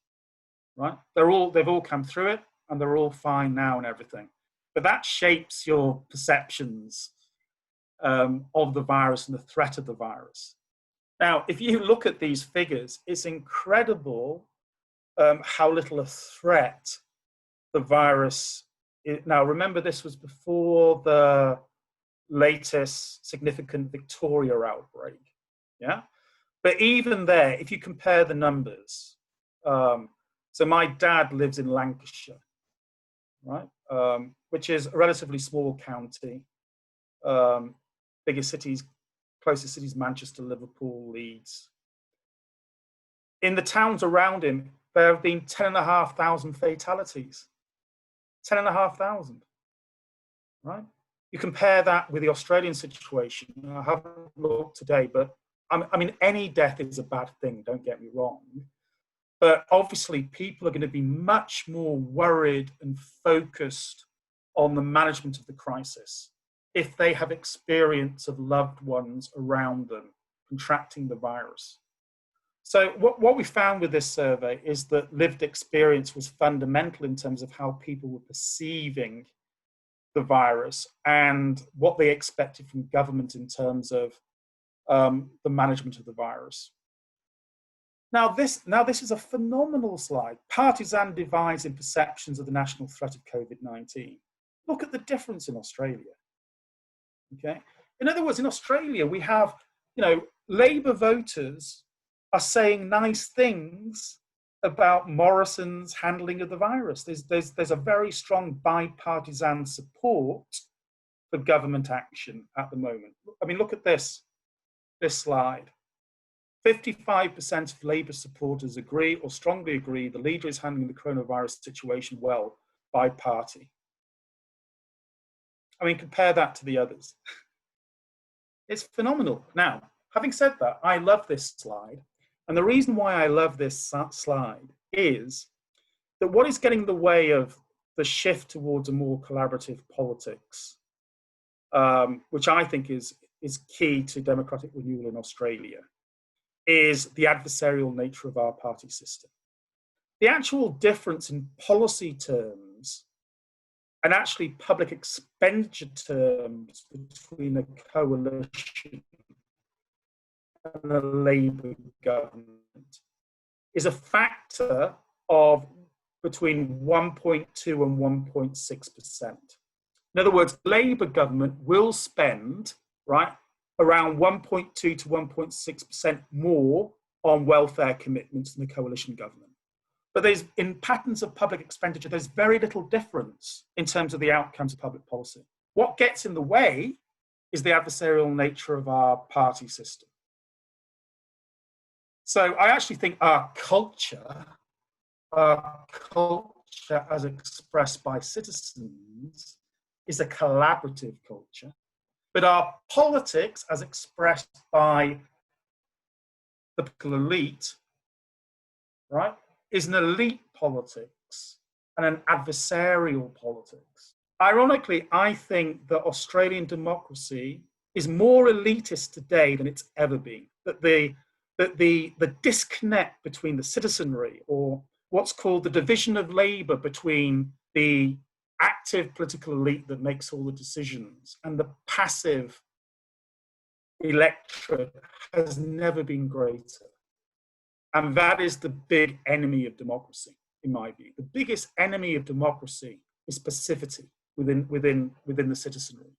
right? They've all come through it and they're all fine now and everything. But that shapes your perceptions of the virus and the threat of the virus. Now, if you look at these figures, it's incredible how little a threat the virus is. Now, remember, this was before the latest significant Victoria outbreak. Yeah, but even there, if you compare the numbers, so my dad lives in Lancashire, right, which is a relatively small county. Biggest cities, closest cities, Manchester, Liverpool, Leeds. In the towns around him, there have been 10,500 fatalities. 10,500, right? You compare that with the Australian situation. I haven't looked today, but I mean, any death is a bad thing, don't get me wrong. But obviously, people are going to be much more worried and focused on the management of the crisis if they have experience of loved ones around them contracting the virus. So what we found with this survey is that lived experience was fundamental in terms of how people were perceiving the virus and what they expected from government in terms of the management of the virus. Now this is a phenomenal slide. Partisan divides in perceptions of the national threat of COVID-19. Look at the difference in Australia. Okay. In other words, in Australia, we have, Labour voters are saying nice things about Morrison's handling of the virus. There's a very strong bipartisan support for government action at the moment. I mean, look at this slide. 55% of Labour supporters agree or strongly agree the leader is handling the coronavirus situation well by party. I mean, compare that to the others. It's phenomenal. Now, having said that, I love this slide. And the reason why I love this slide is that what is getting in the way of the shift towards a more collaborative politics, which I think is key to democratic renewal in Australia, is the adversarial nature of our party system. The actual difference in policy terms and actually public expenditure terms between a coalition and a Labour government is a factor of between 1.2 and 1.6%. In other words, Labour government will spend, right, around 1.2 to 1.6% more on welfare commitments than the coalition government. But in patterns of public expenditure, there's very little difference in terms of the outcomes of public policy. What gets in the way is the adversarial nature of our party system. So I actually think our culture as expressed by citizens is a collaborative culture, but our politics as expressed by the political elite, right, is an elite politics and an adversarial politics. Ironically, I think that Australian democracy is more elitist today than it's ever been. That the disconnect between the citizenry, or what's called the division of labour between the active political elite that makes all the decisions and the passive electorate, has never been greater. And that is the big enemy of democracy, in my view. The biggest enemy of democracy is passivity within the citizenry.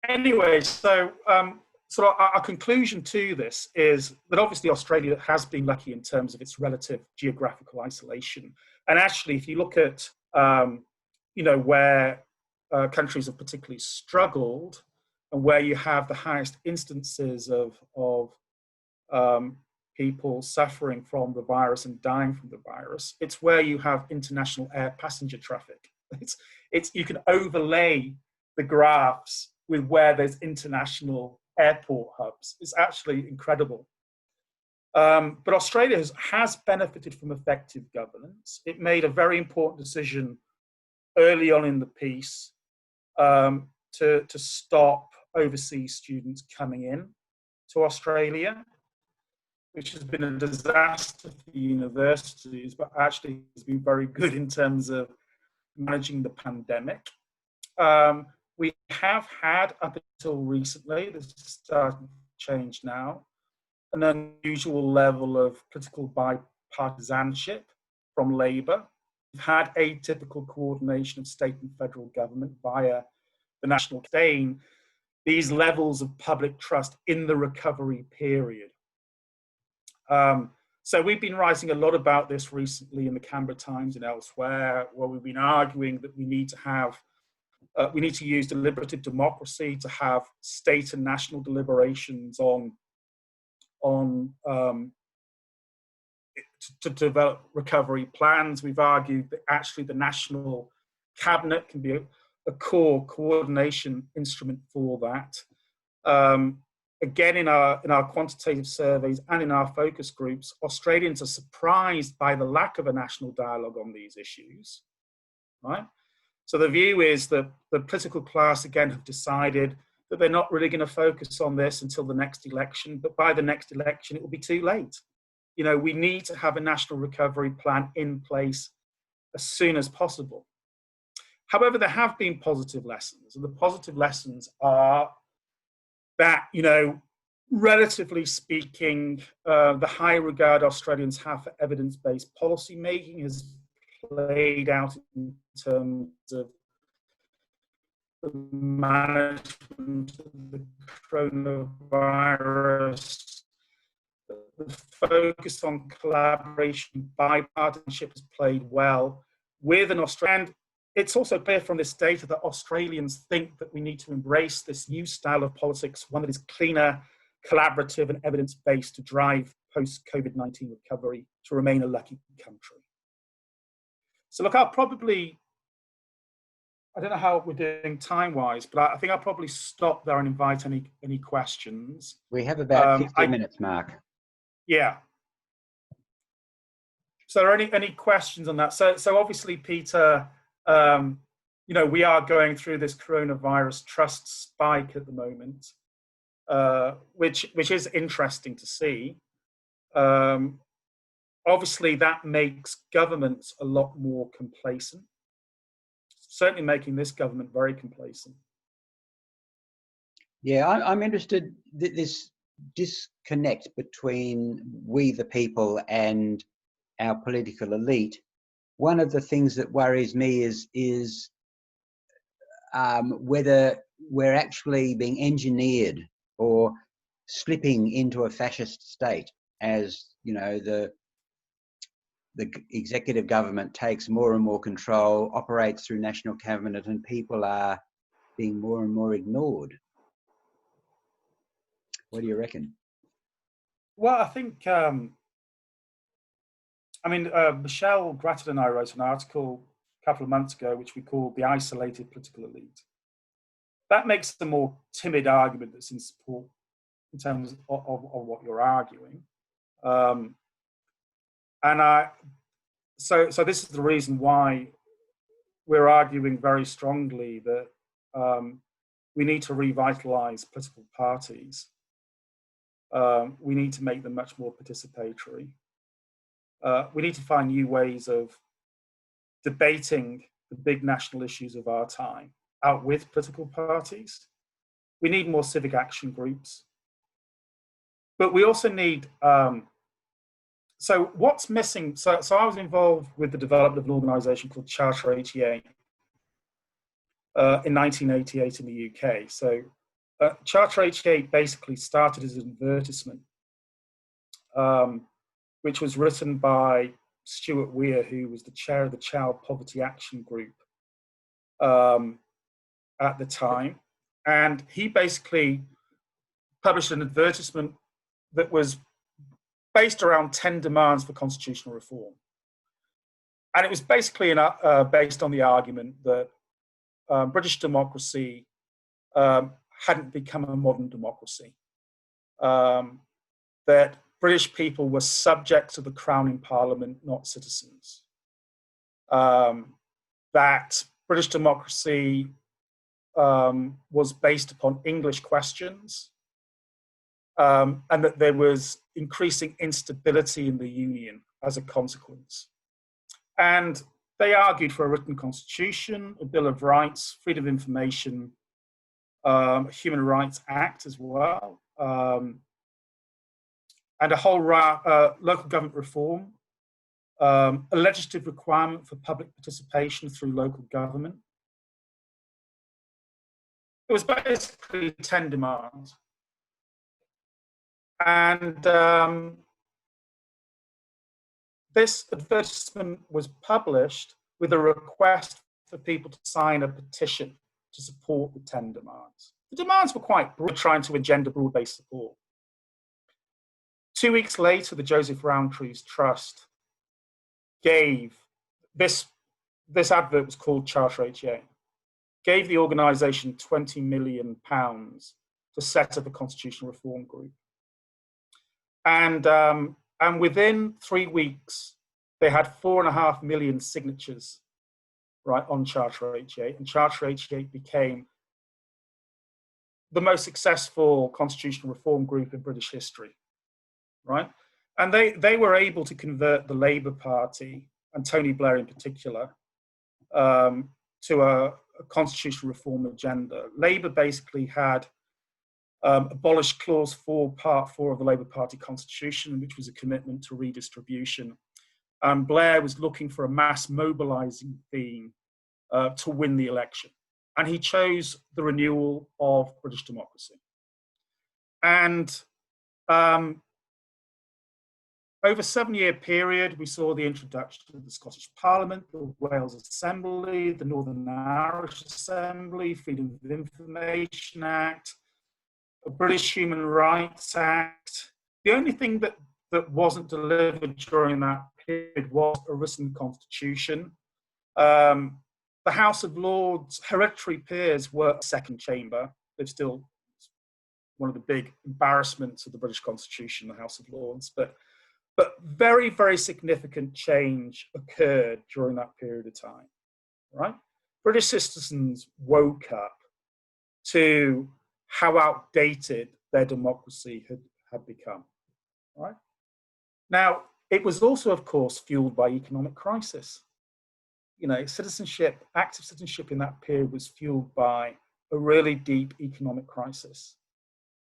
Anyway, so our conclusion to this is that obviously Australia has been lucky in terms of its relative geographical isolation. And actually, if you look at where countries have particularly struggled, and where you have the highest instances of people suffering from the virus and dying from the virus, it's where you have international air passenger traffic. You can overlay the graphs with where there's international airport hubs. It's actually incredible. But Australia has benefited from effective governance. It made a very important decision early on in the piece to stop overseas students coming in to Australia, which has been a disaster for the universities, but actually has been very good in terms of managing the pandemic. We have had, up until recently, this is starting to change now, an unusual level of political bi-partisanship from Labour. We've had atypical coordination of state and federal government via the national campaign, these levels of public trust in the recovery period. So we've been writing a lot about this recently in the Canberra Times and elsewhere, where we've been arguing that we need to use deliberative democracy to have state and national deliberations to develop recovery plans. We've argued that actually the national cabinet can be a core coordination instrument for that. Again, in our quantitative surveys and in our focus groups, Australians are surprised by the lack of a national dialogue on these issues, right? So the view is that the political class, again, have decided that they're not really going to focus on this until the next election, but by the next election, it will be too late. We need to have a national recovery plan in place as soon as possible. However, there have been positive lessons, and the positive lessons are that, relatively speaking, the high regard Australians have for evidence-based policy making has played out in terms of the management of the coronavirus. The focus on collaboration, bipartisanship has played well with an Australian. And it's also clear from this data that Australians think that we need to embrace this new style of politics, one that is cleaner, collaborative, and evidence-based to drive post-COVID-19 recovery to remain a lucky country. So look, I don't know how we're doing time-wise, but I think I'll probably stop there and invite any questions. We have about 50 minutes, Mark. Yeah. So are there any questions on that? So obviously, Peter, we are going through this coronavirus trust spike at the moment, which is interesting to see. Obviously, that makes governments a lot more complacent, certainly making this government very complacent. Yeah, I'm interested this disconnect between we the people and our political elite. One of the things that worries me is whether we're actually being engineered or slipping into a fascist state, as you know, the executive government takes more and more control, operates through national cabinet, and people are being more and more ignored. What do you reckon? Well, I think, Michelle Grattan and I wrote an article a couple of months ago, which we called The Isolated Political Elite. That makes the more timid argument that's in support in terms of what you're arguing. So this is the reason why we're arguing very strongly that we need to revitalize political parties. We need to make them much more participatory. We need to find new ways of debating the big national issues of our time out with political parties. We need more civic action groups. But we also need, so what's missing? So I was involved with the development of an organization called Charter 88 in 1988 in the UK. So Charter 88 basically started as an advertisement, which was written by Stuart Weir, who was the chair of the Child Poverty Action Group at the time. And he basically published an advertisement that was based around 10 demands for constitutional reform. And it was basically based on the argument that British democracy hadn't become a modern democracy, that British people were subject to the Crown in Parliament, not citizens, that British democracy was based upon English questions, and that there was increasing instability in the Union as a consequence. And they argued for a written constitution, a Bill of Rights, freedom of information, Human Rights Act as well, and a whole local government reform, a legislative requirement for public participation through local government. It was basically 10 demands. And this advertisement was published with a request for people to sign a petition to support the 10 demands. The demands were quite broad, trying to engender broad-based support. 2 weeks later, the Joseph Roundtree's Trust gave, this advert was called Charter 88, gave the organisation £20 million to set up a constitutional reform group. And within 3 weeks, they had 4.5 million signatures, right, on Charter 88, and Charter 88 became the most successful constitutional reform group in British history, right? And they were able to convert the Labour Party, and Tony Blair in particular, to a constitutional reform agenda. Labour basically had abolished Clause 4, Part 4 of the Labour Party constitution, which was a commitment to redistribution. Blair was looking for a mass mobilising theme to win the election. And he chose the renewal of British democracy. And over a 7-year period, we saw the introduction of the Scottish Parliament, the Wales Assembly, the Northern Irish Assembly, Freedom of Information Act, a British Human Rights Act. The only thing that wasn't delivered during that period was a written constitution. The House of Lords, hereditary peers were a second chamber. They're still one of the big embarrassments of the British Constitution, the House of Lords. But very, very significant change occurred during that period of time, right? British citizens woke up to how outdated their democracy had become, right? Now, it was also, of course, fueled by economic crisis. You know, citizenship, active citizenship in that period was fueled by a really deep economic crisis.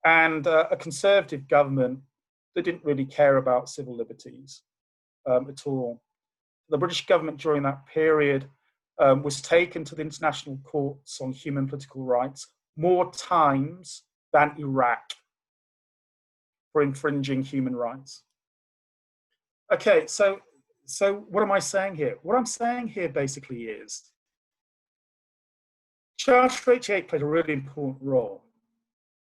and a Conservative government that didn't really care about civil liberties at all. The British government during that period was taken to the international courts on human political rights more times than Iraq for infringing human rights. Okay, so what am I saying here? What I'm saying here basically is Charter 88 played a really important role.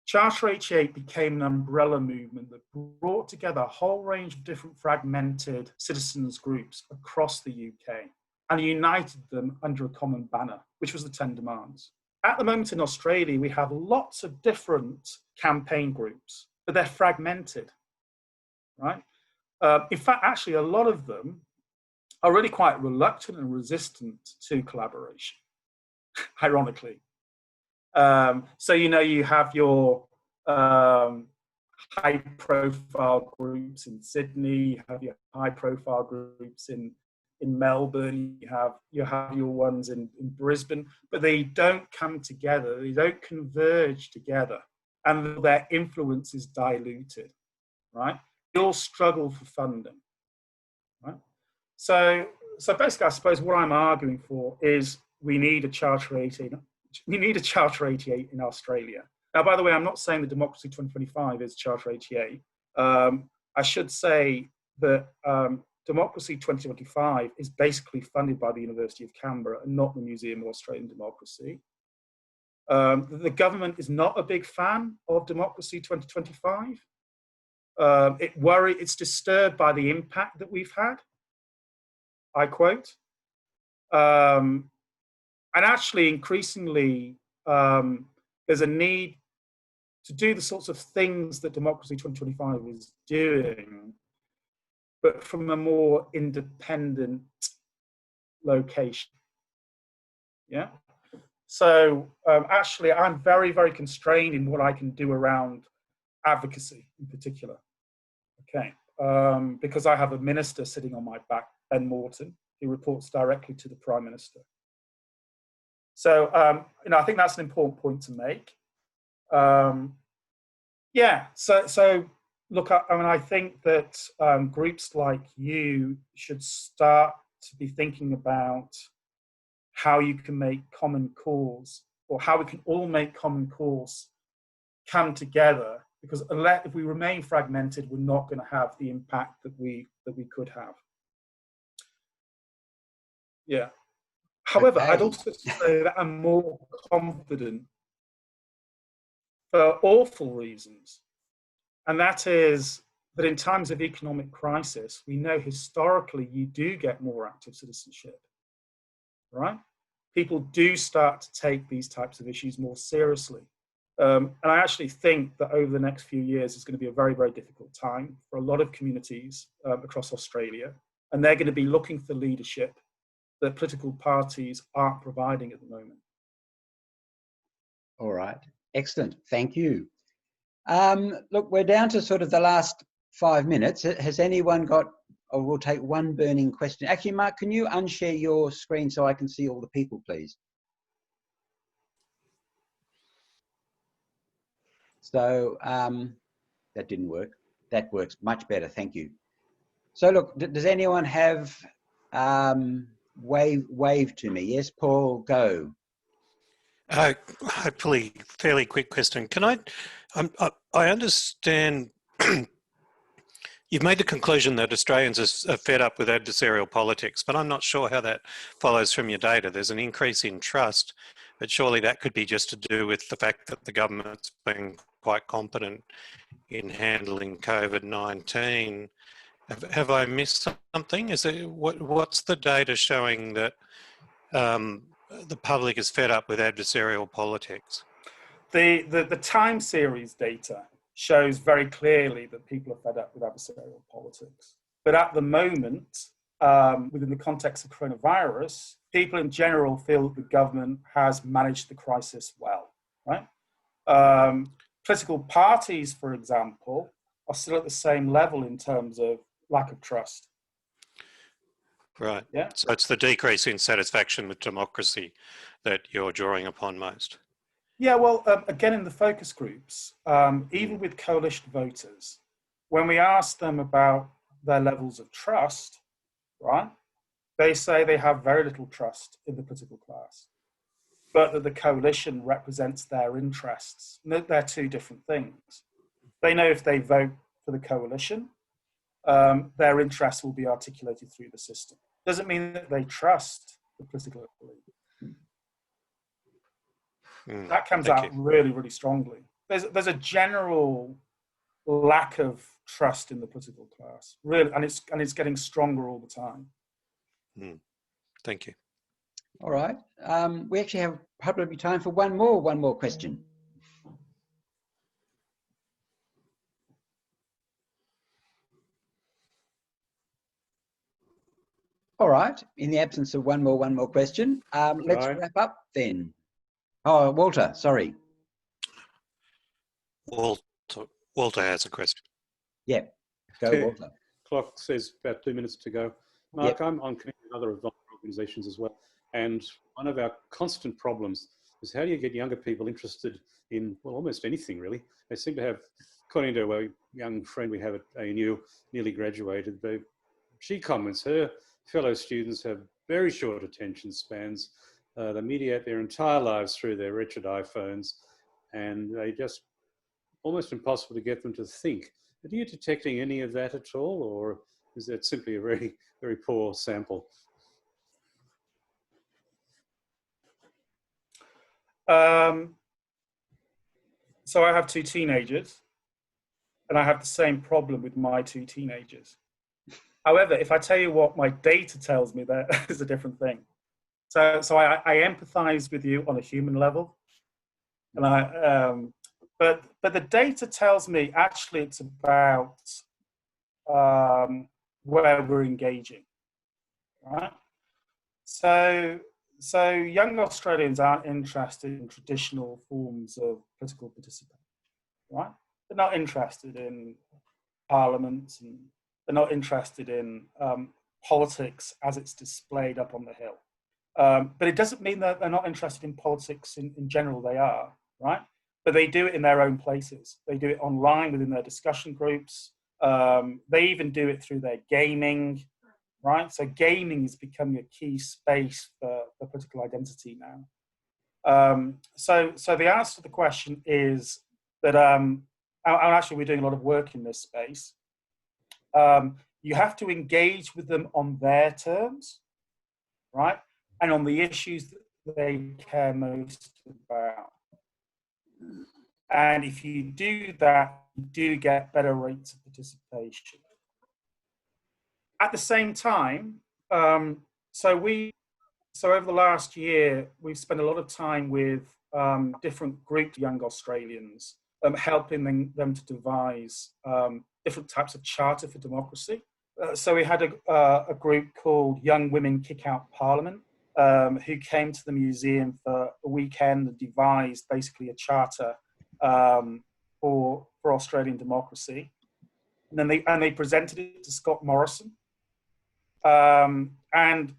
Charter 88 became an umbrella movement that brought together a whole range of different fragmented citizens groups across the UK and united them under a common banner, which was the 10 Demands. At the moment in Australia, we have lots of different campaign groups, but they're fragmented, right? In fact, actually, a lot of them are really quite reluctant and resistant to collaboration, ironically. So, you have your high-profile groups in Sydney, you have your high-profile groups in Melbourne, you have your ones in Brisbane, but they don't come together, they don't converge together, and their influence is diluted, right? They all struggle for funding, right? So basically, I suppose what I'm arguing for is we need a Charter 88. We need a Charter 88 in Australia. Now, by the way, I'm not saying that Democracy 2025 is Charter 88. I should say that Democracy 2025 is basically funded by the University of Canberra and not the Museum of Australian Democracy. The government is not a big fan of Democracy 2025. It's disturbed by the impact that we've had, I quote. And actually, increasingly, there's a need to do the sorts of things that Democracy 2025 is doing, but from a more independent location. Yeah. So actually, I'm very, very constrained in what I can do around advocacy in particular. Okay. Because I have a minister sitting on my back, Ben Morton, who reports directly to the Prime Minister. So, I think that's an important point to make. Yeah, so look, I think that groups like you should start to be thinking about how you can make common cause, or how we can all make common cause come together, because if we remain fragmented, we're not going to have the impact that we could have. Yeah. However, okay. I'd also say that I'm more confident for awful reasons. And that is that in times of economic crisis, we know historically you do get more active citizenship, right? People do start to take these types of issues more seriously. And I actually think that over the next few years, it's going to be a very, very difficult time for a lot of communities across Australia. And they're going to be looking for leadership that political parties aren't providing at the moment. All right, excellent, thank you. Look, we're down to sort of the last 5 minutes. Has anyone got, or we'll take one burning question. Actually, Mark, can you unshare your screen so I can see all the people, please? So that didn't work. That works much better, thank you. So look, does anyone have wave to me? Yes, Paul, go. Hopefully, fairly quick question. Can I understand you've made the conclusion that Australians are fed up with adversarial politics, but I'm not sure how that follows from your data. There's an increase in trust, but surely that could be just to do with the fact that the government's been quite competent in handling COVID-19. Have I missed something? What's the data showing that the public is fed up with adversarial politics? The time series data shows very clearly that people are fed up with adversarial politics. But at the moment, within the context of coronavirus, people in general feel that the government has managed the crisis well, right? Political parties, for example, are still at the same level in terms of lack of trust. Right. Yeah. So it's the decrease in satisfaction with democracy that you're drawing upon most. Yeah, well, again, in the focus groups, even with coalition voters, when we ask them about their levels of trust, right, they say they have very little trust in the political class, but that the coalition represents their interests. They're two different things. They know if they vote for the coalition, their interests will be articulated through the system. Doesn't mean that they trust the political elite. That comes out really, really strongly. There's a general lack of trust in the political class, really, and it's getting stronger all the time. Thank you. All right. We actually have probably time for one more question. All right. In the absence of one more question, let's wrap up then. Oh, Walter, sorry. Walter has a question. Yeah, go, Walter. Clock says about 2 minutes to go. Mark, I'm on committee with other organisations as well, and one of our constant problems is how do you get younger people interested in, well, almost anything really. They seem to have, according to a young friend we have at ANU, nearly graduated, she comments her fellow students have very short attention spans. They mediate their entire lives through their wretched iPhones, and they just almost impossible to get them to think. Are you detecting any of that at all, or is that simply a very, very poor sample? So I have two teenagers, and I have the same problem with my two teenagers. However, if I tell you what my data tells me, that is a different thing. So I empathize with you on a human level, and but the data tells me actually it's about where we're engaging, right? So young Australians aren't interested in traditional forms of political participation, right? They're not interested in parliaments, and they're not interested in politics as it's displayed up on the hill. But it doesn't mean that they're not interested in politics in general. They are, right? But they do it in their own places. They do it online within their discussion groups. They even do it through their gaming, right? So gaming is becoming a key space for political identity now. So the answer to the question is that, actually we're doing a lot of work in this space. You have to engage with them on their terms, right? And on the issues that they care most about. And if you do that, you do get better rates of participation. At the same time, so over the last year, we've spent a lot of time with different groups of young Australians, helping them to devise different types of charter for democracy. So we had a group called Young Women Kick Out Parliament, who came to the museum for a weekend and devised basically a charter for Australian democracy. And then they presented it to Scott Morrison. And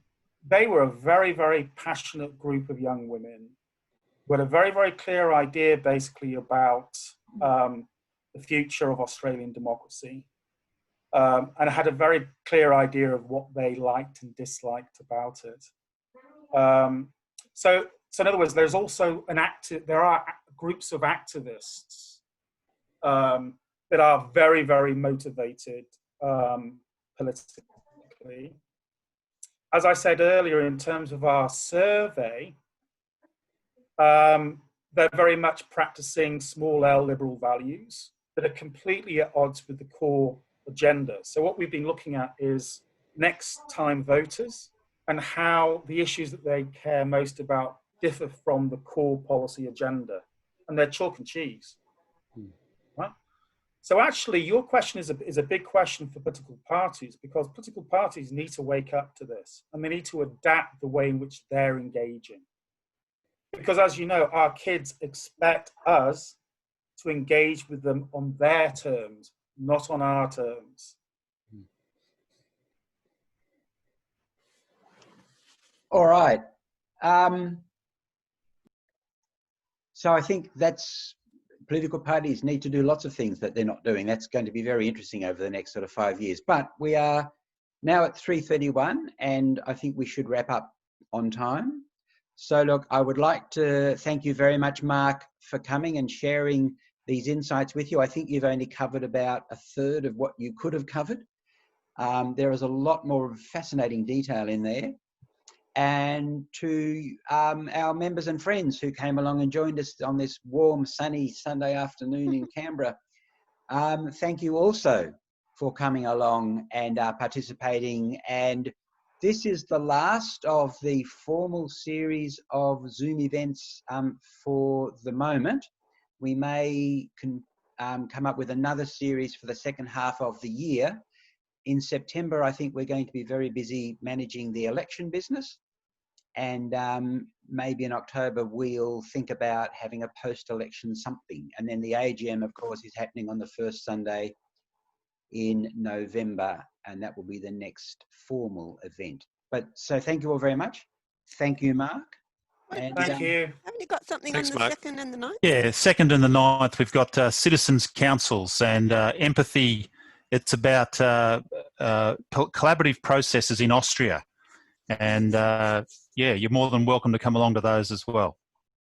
they were a very, very passionate group of young women who had a very, very clear idea basically about the future of Australian democracy, and had a very clear idea of what they liked and disliked about it. So in other words, there's also there are groups of activists that are very, very motivated politically. As I said earlier, in terms of our survey, they're very much practicing small L liberal values that are completely at odds with the core agenda. So what we've been looking at is next time voters and how the issues that they care most about differ from the core policy agenda. And they're chalk and cheese, right? So actually, your question is a big question for political parties, because political parties need to wake up to this, and they need to adapt the way in which they're engaging. Because as you know, our kids expect us to engage with them on their terms, not on our terms. All right. So I think that's, political parties need to do lots of things that they're not doing. That's going to be very interesting over the next sort of 5 years. But we are now at 3:31, and I think we should wrap up on time. So look, I would like to thank you very much, Mark, for coming and sharing these insights with you. I think you've only covered about a third of what you could have covered. There is a lot more fascinating detail in there. And to our members and friends who came along and joined us on this warm, sunny Sunday afternoon in Canberra, thank you also for coming along and participating. And this is the last of the formal series of Zoom events for the moment. We may come up with another series for the second half of the year. In September, I think we're going to be very busy managing the election business. And maybe in October, we'll think about having a post-election something. And then the AGM, of course, is happening on the first Sunday in November, and that will be the next formal event. But so thank you all very much. Thank you, Mark. And, Thank you. Haven't you got something Thanks, on the Mark. 2nd and the 9th? Yeah, 2nd and the 9th, we've got citizens' councils and empathy. It's about collaborative processes in Austria. And yeah, you're more than welcome to come along to those as well.